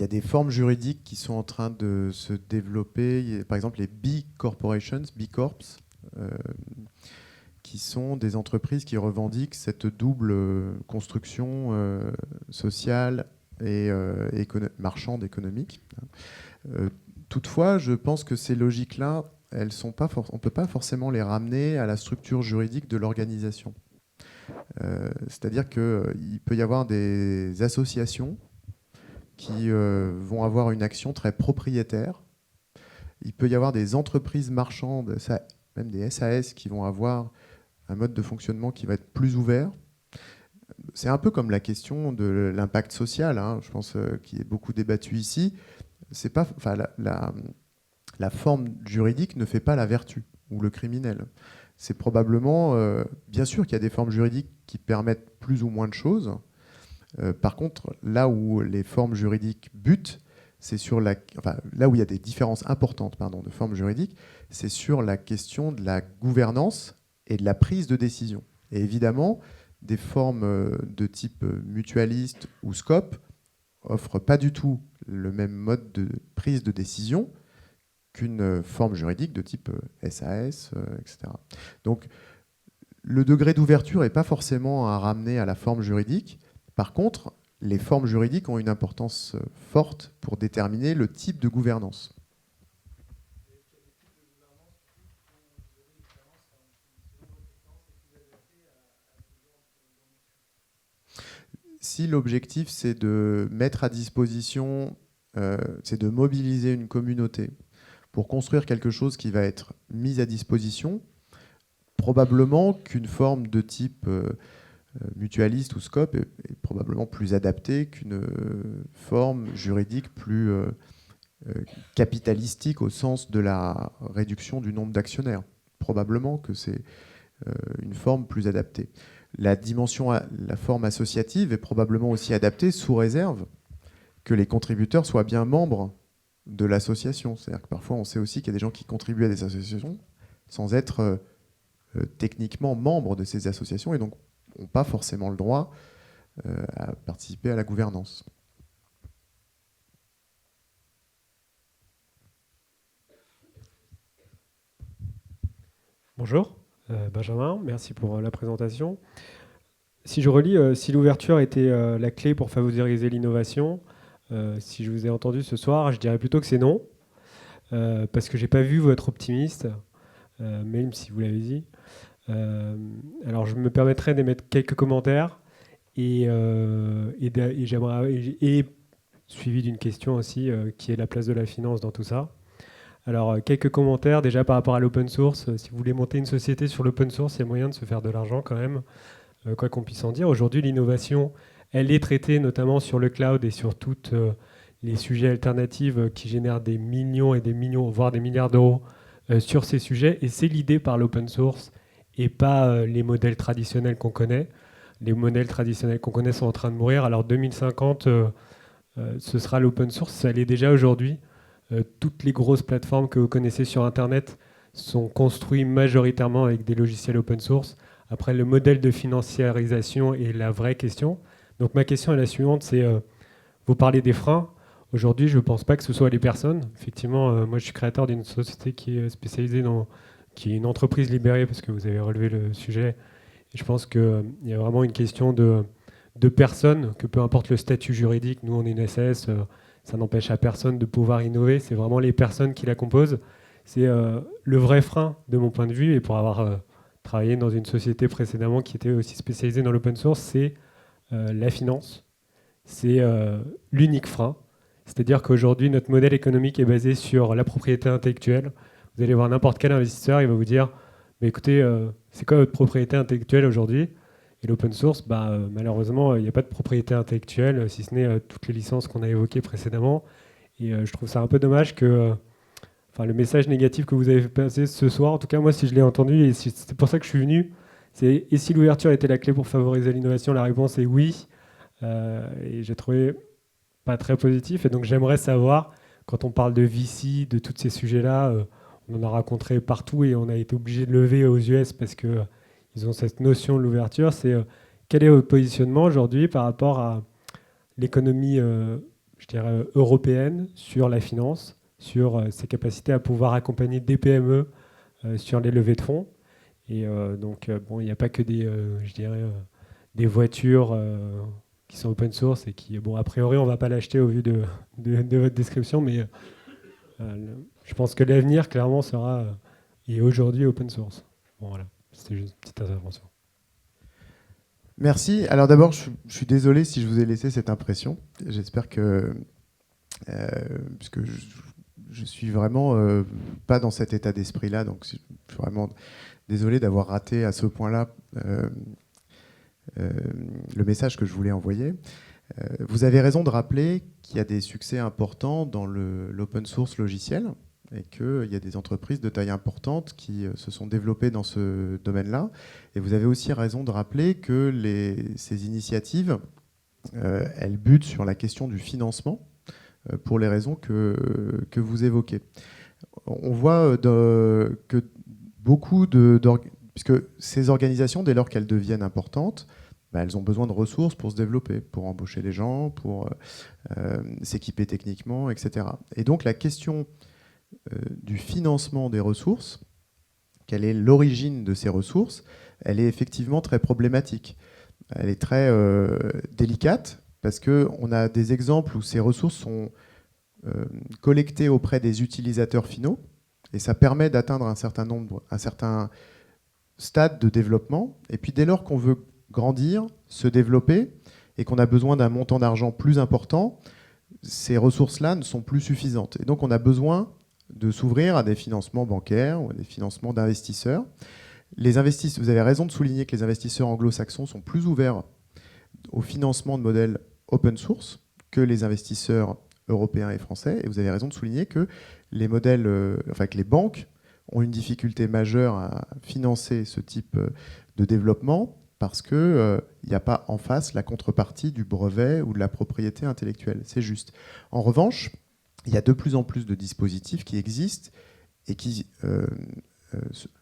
a des formes juridiques qui sont en train de se développer. Par exemple, les B Corporations, B Corps, qui sont des entreprises qui revendiquent cette double construction sociale et marchande économique. Toutefois, je pense que ces logiques-là, on ne peut pas forcément les ramener à la structure juridique de l'organisation. C'est-à-dire qu'il peut y avoir des associations qui vont avoir une action très propriétaire. Il peut y avoir des entreprises marchandes, même des SAS, qui vont avoir un mode de fonctionnement qui va être plus ouvert. C'est un peu comme la question de l'impact social, hein, je pense, qui est beaucoup débattu ici. C'est pas, enfin, la forme juridique ne fait pas la vertu ou le criminel. C'est probablement, bien sûr qu'il y a des formes juridiques qui permettent plus ou moins de choses. Par contre, là où les formes juridiques butent, c'est sur là où il y a des différences importantes de formes juridiques, c'est sur la question de la gouvernance et de la prise de décision. Et évidemment, des formes de type mutualiste ou scope offrent pas du tout le même mode de prise de décision qu'une forme juridique de type SAS, etc. Donc, le degré d'ouverture n'est pas forcément à ramener à la forme juridique. Par contre, les formes juridiques ont une importance forte pour déterminer le type de gouvernance. Si l'objectif, c'est de mettre à disposition, c'est de mobiliser une communauté pour construire quelque chose qui va être mis à disposition, probablement qu'une forme de type mutualiste ou scope est probablement plus adaptée qu'une forme juridique plus capitalistique au sens de la réduction du nombre d'actionnaires. Probablement que c'est une forme plus adaptée. La forme associative est probablement aussi adaptée sous réserve que les contributeurs soient bien membres de l'association. C'est-à-dire que parfois on sait aussi qu'il y a des gens qui contribuent à des associations sans être techniquement membres de ces associations et donc n'ont pas forcément le droit à participer à la gouvernance. Bonjour, Benjamin, merci pour la présentation. Si je relis, si l'ouverture était la clé pour favoriser l'innovation, si je vous ai entendu ce soir, je dirais plutôt que c'est non, parce que je n'ai pas vu vous être optimiste, même si vous l'avez dit. Alors je me permettrai d'émettre quelques commentaires et suivi d'une question aussi, qui est la place de la finance dans tout ça. Alors, quelques commentaires déjà par rapport à l'open source. Si vous voulez monter une société sur l'open source, il y a moyen de se faire de l'argent quand même, quoi qu'on puisse en dire. Aujourd'hui, l'innovation, elle est traitée notamment sur le cloud et sur tous les sujets alternatifs qui génèrent des millions et des millions, voire des milliards d'euros sur ces sujets. Et c'est l'idée par l'open source et pas les modèles traditionnels qu'on connaît. Les modèles traditionnels qu'on connaît sont en train de mourir. Alors 2050, ce sera l'open source. Ça l'est déjà aujourd'hui. Toutes les grosses plateformes que vous connaissez sur Internet sont construites majoritairement avec des logiciels open source. Après, le modèle de financiarisation est la vraie question. Donc ma question est la suivante, c'est vous parlez des freins. Aujourd'hui, je ne pense pas que ce soit les personnes. Effectivement, moi je suis créateur d'une société qui est spécialisée qui est une entreprise libérée, parce que vous avez relevé le sujet. Et je pense qu'il y a vraiment une question de personnes, que peu importe le statut juridique, nous on est une SAS, ça n'empêche à personne de pouvoir innover, c'est vraiment les personnes qui la composent. C'est le vrai frein de mon point de vue, et pour avoir travaillé dans une société précédemment qui était aussi spécialisée dans l'open source, c'est la finance. C'est l'unique frein. C'est-à-dire qu'aujourd'hui, notre modèle économique est basé sur la propriété intellectuelle. Vous allez voir n'importe quel investisseur, il va vous dire « Mais écoutez, c'est quoi votre propriété intellectuelle aujourd'hui ?» Et l'open source, malheureusement, il n'y a pas de propriété intellectuelle, si ce n'est toutes les licences qu'on a évoquées précédemment. Et je trouve ça un peu dommage que le message négatif que vous avez fait passer ce soir, en tout cas moi si je l'ai entendu, et c'est pour ça que je suis venu, c'est « Et si l'ouverture était la clé pour favoriser l'innovation ?» La réponse est oui. Et j'ai trouvé pas très positif. Et donc j'aimerais savoir, quand on parle de VC, de tous ces sujets-là, on en a rencontré partout et on a été obligé de lever aux US parce que ils ont cette notion de l'ouverture. C'est quel est votre positionnement aujourd'hui par rapport à l'économie, je dirais, européenne sur la finance, sur ses capacités à pouvoir accompagner des PME sur les levées de fonds. Et donc, bon, il n'y a pas que des voitures qui sont open source et qui, bon, a priori, on ne va pas l'acheter au vu de votre description, mais je pense que l'avenir, clairement, sera et aujourd'hui open source. Bon, voilà. C'était juste une petite intervention. Merci. Alors d'abord, je suis désolé si je vous ai laissé cette impression. J'espère que, puisque je suis vraiment pas dans cet état d'esprit-là, donc je suis vraiment désolé d'avoir raté à ce point-là le message que je voulais envoyer. Vous avez raison de rappeler qu'il y a des succès importants dans l'open source logiciel et qu'il y a des entreprises de taille importante qui se sont développées dans ce domaine-là. Et vous avez aussi raison de rappeler que ces initiatives, elles butent sur la question du financement pour les raisons que vous évoquez. On voit que beaucoup puisque ces organisations, dès lors qu'elles deviennent importantes, elles ont besoin de ressources pour se développer, pour embaucher des gens, pour s'équiper techniquement, etc. Et donc la question du financement des ressources, quelle est l'origine de ces ressources, elle est effectivement très problématique. Elle est très délicate parce qu'on a des exemples où ces ressources sont collectées auprès des utilisateurs finaux et ça permet d'atteindre un certain stade de développement. Et puis dès lors qu'on veut grandir, se développer et qu'on a besoin d'un montant d'argent plus important, ces ressources-là ne sont plus suffisantes. Et donc on a besoin de s'ouvrir à des financements bancaires ou à des financements d'investisseurs. Vous avez raison de souligner que les investisseurs anglo-saxons sont plus ouverts au financement de modèles open source que les investisseurs européens et français. Et vous avez raison de souligner que que les banques ont une difficulté majeure à financer ce type de développement parce qu'il n'y a pas en face la contrepartie du brevet ou de la propriété intellectuelle. C'est juste. En revanche, il y a de plus en plus de dispositifs qui existent et qui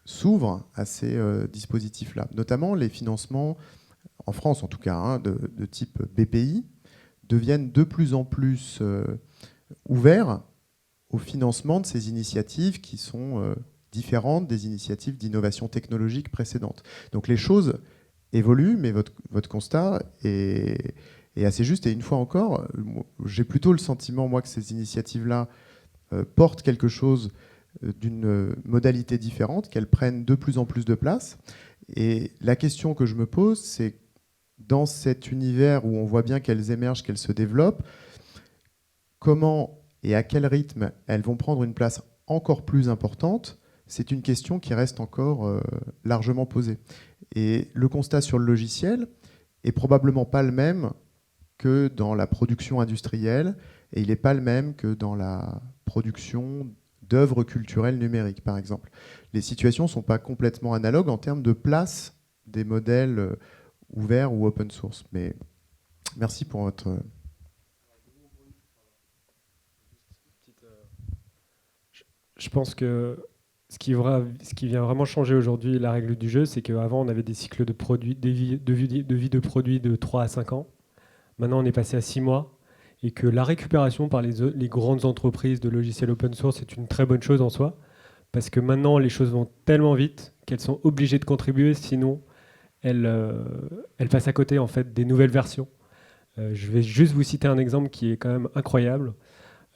s'ouvrent à ces dispositifs-là. Notamment les financements, en France en tout cas, de type BPI, deviennent de plus en plus ouverts au financement de ces initiatives qui sont différentes des initiatives d'innovation technologique précédentes. Donc les choses évoluent, mais votre constat est assez juste. Et une fois encore, j'ai plutôt le sentiment, moi, que ces initiatives-là portent quelque chose d'une modalité différente, qu'elles prennent de plus en plus de place. Et la question que je me pose, c'est dans cet univers où on voit bien qu'elles émergent, qu'elles se développent, comment et à quel rythme elles vont prendre une place encore plus importante, c'est une question qui reste encore largement posée. Et le constat sur le logiciel est probablement pas le même que dans la production industrielle, et il n'est pas le même que dans la production d'œuvres culturelles numériques, par exemple. Les situations ne sont pas complètement analogues en termes de place des modèles ouverts ou open source. Mais merci pour votre... Je pense que ce qui vient vraiment changer aujourd'hui la règle du jeu, c'est qu'avant, on avait des cycles de vie de produits de 3 à 5 ans. Maintenant, on est passé à 6 mois. Et que la récupération par les grandes entreprises de logiciels open source est une très bonne chose en soi. Parce que maintenant, les choses vont tellement vite qu'elles sont obligées de contribuer, sinon elles passent à côté en fait, des nouvelles versions. Je vais juste vous citer un exemple qui est quand même incroyable.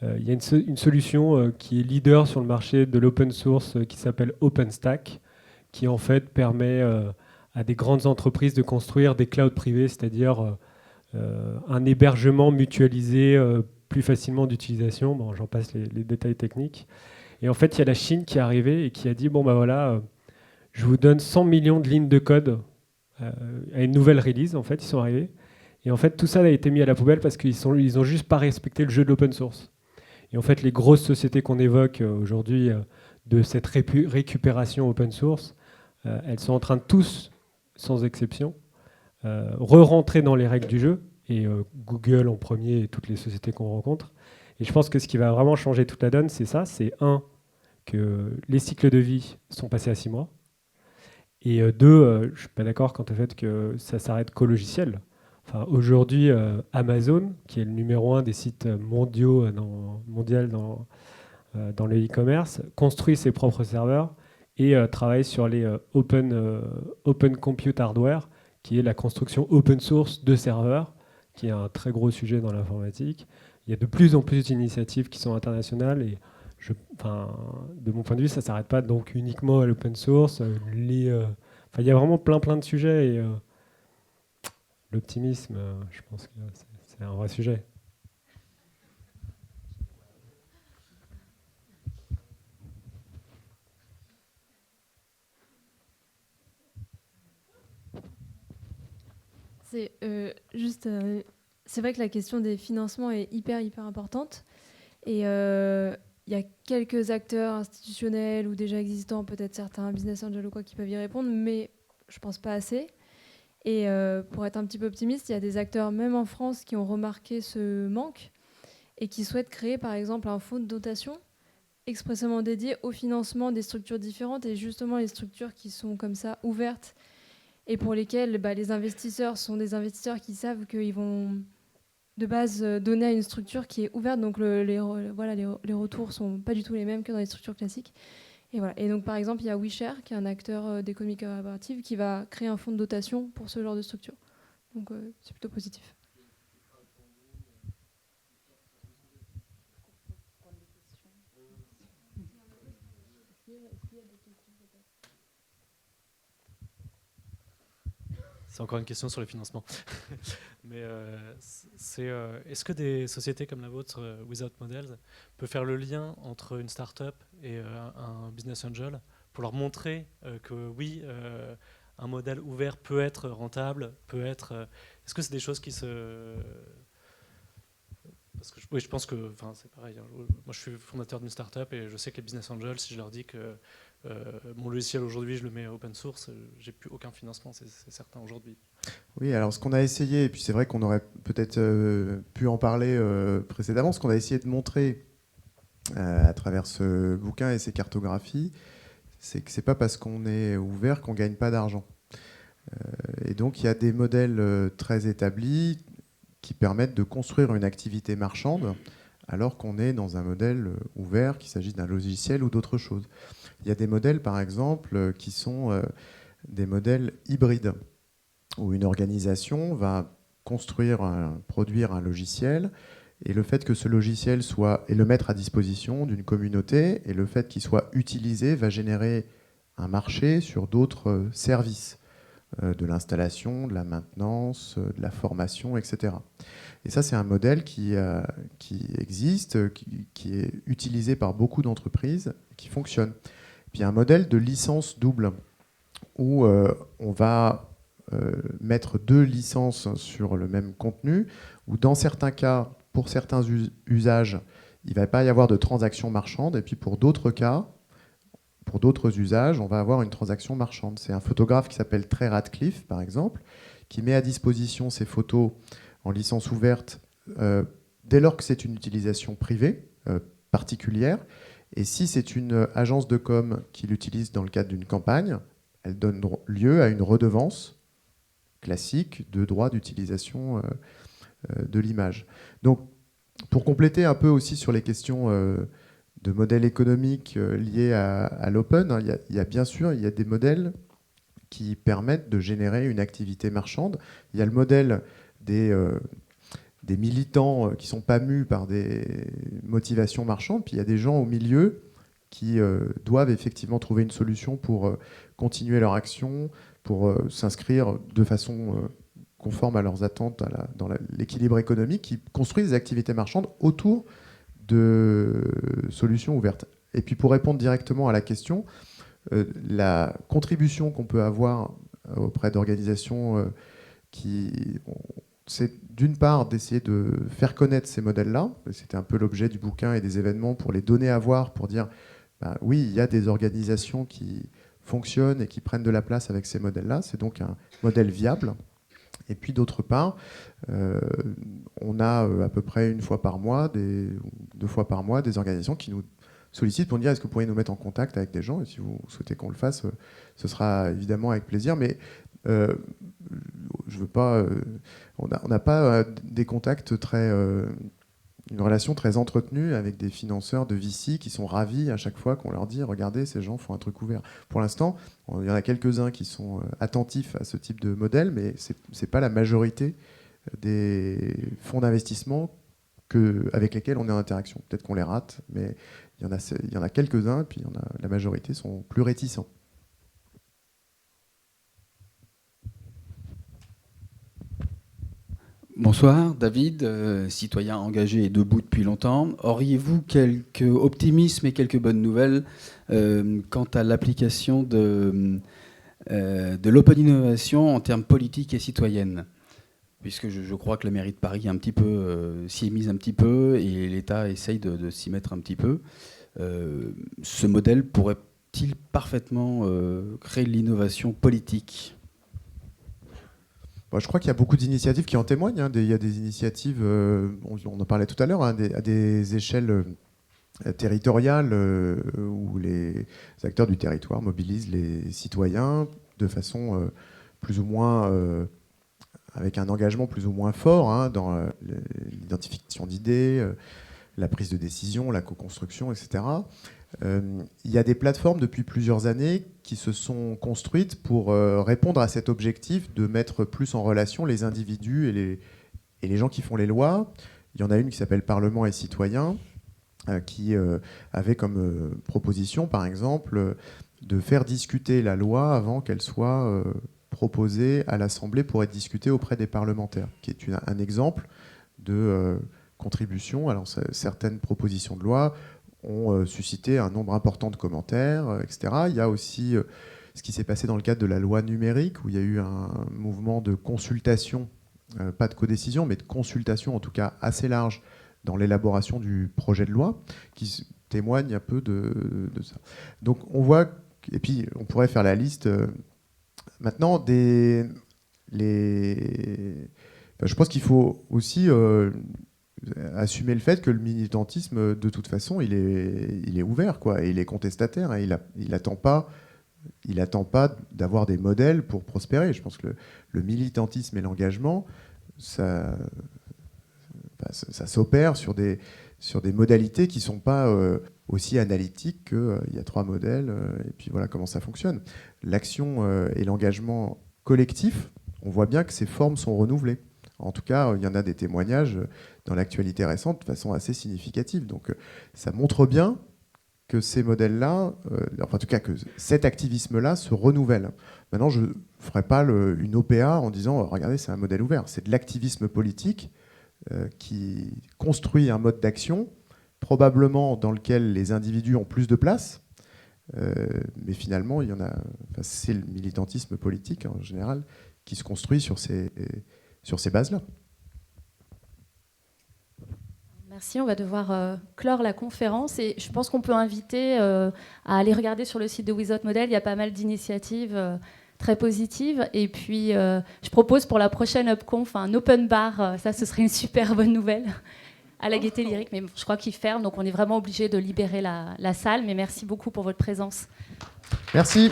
Il y a une solution qui est leader sur le marché de l'open source qui s'appelle OpenStack, qui en fait permet à des grandes entreprises de construire des clouds privés, c'est-à-dire un hébergement mutualisé plus facilement d'utilisation. Bon, j'en passe les détails techniques. Et en fait, il y a la Chine qui est arrivée et qui a dit, bon ben voilà, je vous donne 100 millions de lignes de code à une nouvelle release. En fait, ils sont arrivés. Et en fait, tout ça a été mis à la poubelle parce qu'ils n'ont juste pas respecté le jeu de l'open source. Et en fait, les grosses sociétés qu'on évoque aujourd'hui de cette récupération open source, elles sont en train de tous, sans exception, re-rentrer dans les règles du jeu, et Google en premier et toutes les sociétés qu'on rencontre. Et je pense que ce qui va vraiment changer toute la donne, c'est ça, c'est que les cycles de vie sont passés à 6 mois, et deux, je ne suis pas d'accord quant au fait que ça s'arrête qu'au logiciel. Enfin, aujourd'hui, Amazon, qui est le numéro 1 des sites mondiaux dans le e-commerce, construit ses propres serveurs et travaille sur les open compute hardware, qui est la construction open source de serveurs, qui est un très gros sujet dans l'informatique. Il y a de plus en plus d'initiatives qui sont internationales et de mon point de vue, ça ne s'arrête pas donc uniquement à l'open source. Il y a vraiment plein de sujets et l'optimisme, je pense que c'est un vrai sujet. C'est vrai que la question des financements est hyper importante. Et il y a quelques acteurs institutionnels ou déjà existants, peut-être certains business angels ou quoi, qui peuvent y répondre, mais je pense pas assez. Et pour être un petit peu optimiste, il y a des acteurs, même en France, qui ont remarqué ce manque et qui souhaitent créer, par exemple, un fonds de dotation expressément dédié au financement des structures différentes et justement les structures qui sont comme ça ouvertes et pour lesquelles les investisseurs sont des investisseurs qui savent qu'ils vont de base donner à une structure qui est ouverte, donc les retours sont pas du tout les mêmes que dans les structures classiques. Et voilà. Et donc par exemple, il y a WeShare, qui est un acteur d'économie collaborative, qui va créer un fonds de dotation pour ce genre de structure. Donc c'est plutôt positif. C'est encore une question sur le financement. Mais est-ce que des sociétés comme la vôtre, Without Models, peuvent faire le lien entre une start-up et un business angel pour leur montrer que oui, un modèle ouvert peut être rentable, peut être... Est-ce que c'est des choses qui se... Parce que je pense que c'est pareil. Hein. Moi, je suis fondateur d'une start-up et je sais que les business angels, si je leur dis que mon logiciel aujourd'hui, je le mets open source, j'ai plus aucun financement, c'est certain aujourd'hui. Oui, alors ce qu'on a essayé, et puis c'est vrai qu'on aurait peut-être pu en parler précédemment, ce qu'on a essayé de montrer à travers ce bouquin et ces cartographies, c'est que c'est pas parce qu'on est ouvert qu'on gagne pas d'argent. Et donc il y a des modèles très établis qui permettent de construire une activité marchande alors qu'on est dans un modèle ouvert, qu'il s'agisse d'un logiciel ou d'autre chose. Il y a des modèles, par exemple, qui sont des modèles hybrides, où une organisation va produire un logiciel, et le fait que ce logiciel et le mettre à disposition d'une communauté, et le fait qu'il soit utilisé va générer un marché sur d'autres services, de l'installation, de la maintenance, de la formation, etc. Et ça, c'est un modèle qui existe, qui est utilisé par beaucoup d'entreprises, qui fonctionne. Puis il y a un modèle de licence double, où on va mettre 2 licences sur le même contenu, où dans certains cas, pour certains usages, il ne va pas y avoir de transaction marchande, et puis pour d'autres cas, pour d'autres usages, on va avoir une transaction marchande. C'est un photographe qui s'appelle Trey Ratcliffe, par exemple, qui met à disposition ses photos en licence ouverte dès lors que c'est une utilisation privée, particulière. Et si c'est une agence de com qui l'utilise dans le cadre d'une campagne, elle donne lieu à une redevance classique de droit d'utilisation de l'image. Donc, pour compléter un peu aussi sur les questions de modèles économiques liés à l'open, il y a bien sûr des modèles qui permettent de générer une activité marchande. Il y a le modèle des militants qui ne sont pas mus par des motivations marchandes, puis il y a des gens au milieu qui doivent effectivement trouver une solution pour continuer leur action, pour s'inscrire de façon conforme à leurs attentes dans l'équilibre économique, qui construisent des activités marchandes autour de solutions ouvertes. Et puis pour répondre directement à la question, la contribution qu'on peut avoir auprès d'organisations c'est d'une part d'essayer de faire connaître ces modèles-là. C'était un peu l'objet du bouquin et des événements pour les donner à voir, pour dire oui, il y a des organisations qui fonctionnent et qui prennent de la place avec ces modèles-là. C'est donc un modèle viable. Et puis d'autre part, on a à peu près 1 fois par mois, 2 fois par mois, des organisations qui nous sollicitent pour nous dire est-ce que vous pourriez nous mettre en contact avec des gens, et si vous souhaitez qu'on le fasse, ce sera évidemment avec plaisir. Mais je veux pas, on n'a pas des contacts une relation très entretenue avec des financeurs de VC qui sont ravis à chaque fois qu'on leur dit regardez, ces gens font un truc ouvert. Pour l'instant, il y en a quelques-uns qui sont attentifs à ce type de modèle, mais c'est pas la majorité des fonds d'investissement avec lesquels on est en interaction. Peut-être qu'on les rate, mais il y en a quelques-uns, et puis la majorité sont plus réticents. Bonsoir, David, citoyen engagé et debout depuis longtemps. Auriez-vous quelques optimismes et quelques bonnes nouvelles quant à l'application de l'open innovation en termes politiques et citoyennes ? Puisque je crois que la mairie de Paris s'y est mise un petit peu et l'État essaye de s'y mettre un petit peu. Ce modèle pourrait-il parfaitement créer de l'innovation politique ? Je crois qu'il y a beaucoup d'initiatives qui en témoignent. Il y a des initiatives, on en parlait tout à l'heure, à des échelles territoriales où les acteurs du territoire mobilisent les citoyens de façon plus ou moins, avec un engagement plus ou moins fort dans l'identification d'idées, la prise de décision, la co-construction, etc. Il y a des plateformes depuis plusieurs années qui se sont construites pour répondre à cet objectif de mettre plus en relation les individus et les gens qui font les lois. Il y en a une qui s'appelle Parlement et Citoyens, qui avait comme proposition, par exemple, de faire discuter la loi avant qu'elle soit proposée à l'Assemblée pour être discutée auprès des parlementaires, qui est un exemple de contribution. Alors, certaines propositions de loi ont suscité un nombre important de commentaires, etc. Il y a aussi ce qui s'est passé dans le cadre de la loi numérique, où il y a eu un mouvement de consultation, pas de codécision, mais de consultation en tout cas assez large dans l'élaboration du projet de loi, qui témoigne un peu de ça. Donc on voit, et puis on pourrait faire la liste maintenant je pense qu'il faut aussi assumer le fait que le militantisme, de toute façon, il est ouvert, quoi, et il est contestataire. Il n'attend pas d'avoir des modèles pour prospérer. Je pense que le militantisme et l'engagement, ça s'opère sur des modalités qui ne sont pas aussi analytiques qu'il y a 3 modèles, et puis voilà comment ça fonctionne. L'action et l'engagement collectif, on voit bien que ces formes sont renouvelées. En tout cas, il y en a des témoignages dans l'actualité récente de façon assez significative. Donc ça montre bien que ces modèles-là, en tout cas que cet activisme-là se renouvelle. Maintenant, je ne ferai pas une OPA en disant « Regardez, c'est un modèle ouvert ». C'est de l'activisme politique qui construit un mode d'action, probablement dans lequel les individus ont plus de place. Mais finalement, c'est le militantisme politique en général qui se construit sur ces bases-là. Merci, on va devoir clore la conférence et je pense qu'on peut inviter à aller regarder sur le site de Without Model, il y a pas mal d'initiatives très positives et puis je propose pour la prochaine UpConf un open bar, ça ce serait une super bonne nouvelle à la Gaîté Lyrique, mais je crois qu'il ferme donc on est vraiment obligé de libérer la salle, mais merci beaucoup pour votre présence. Merci.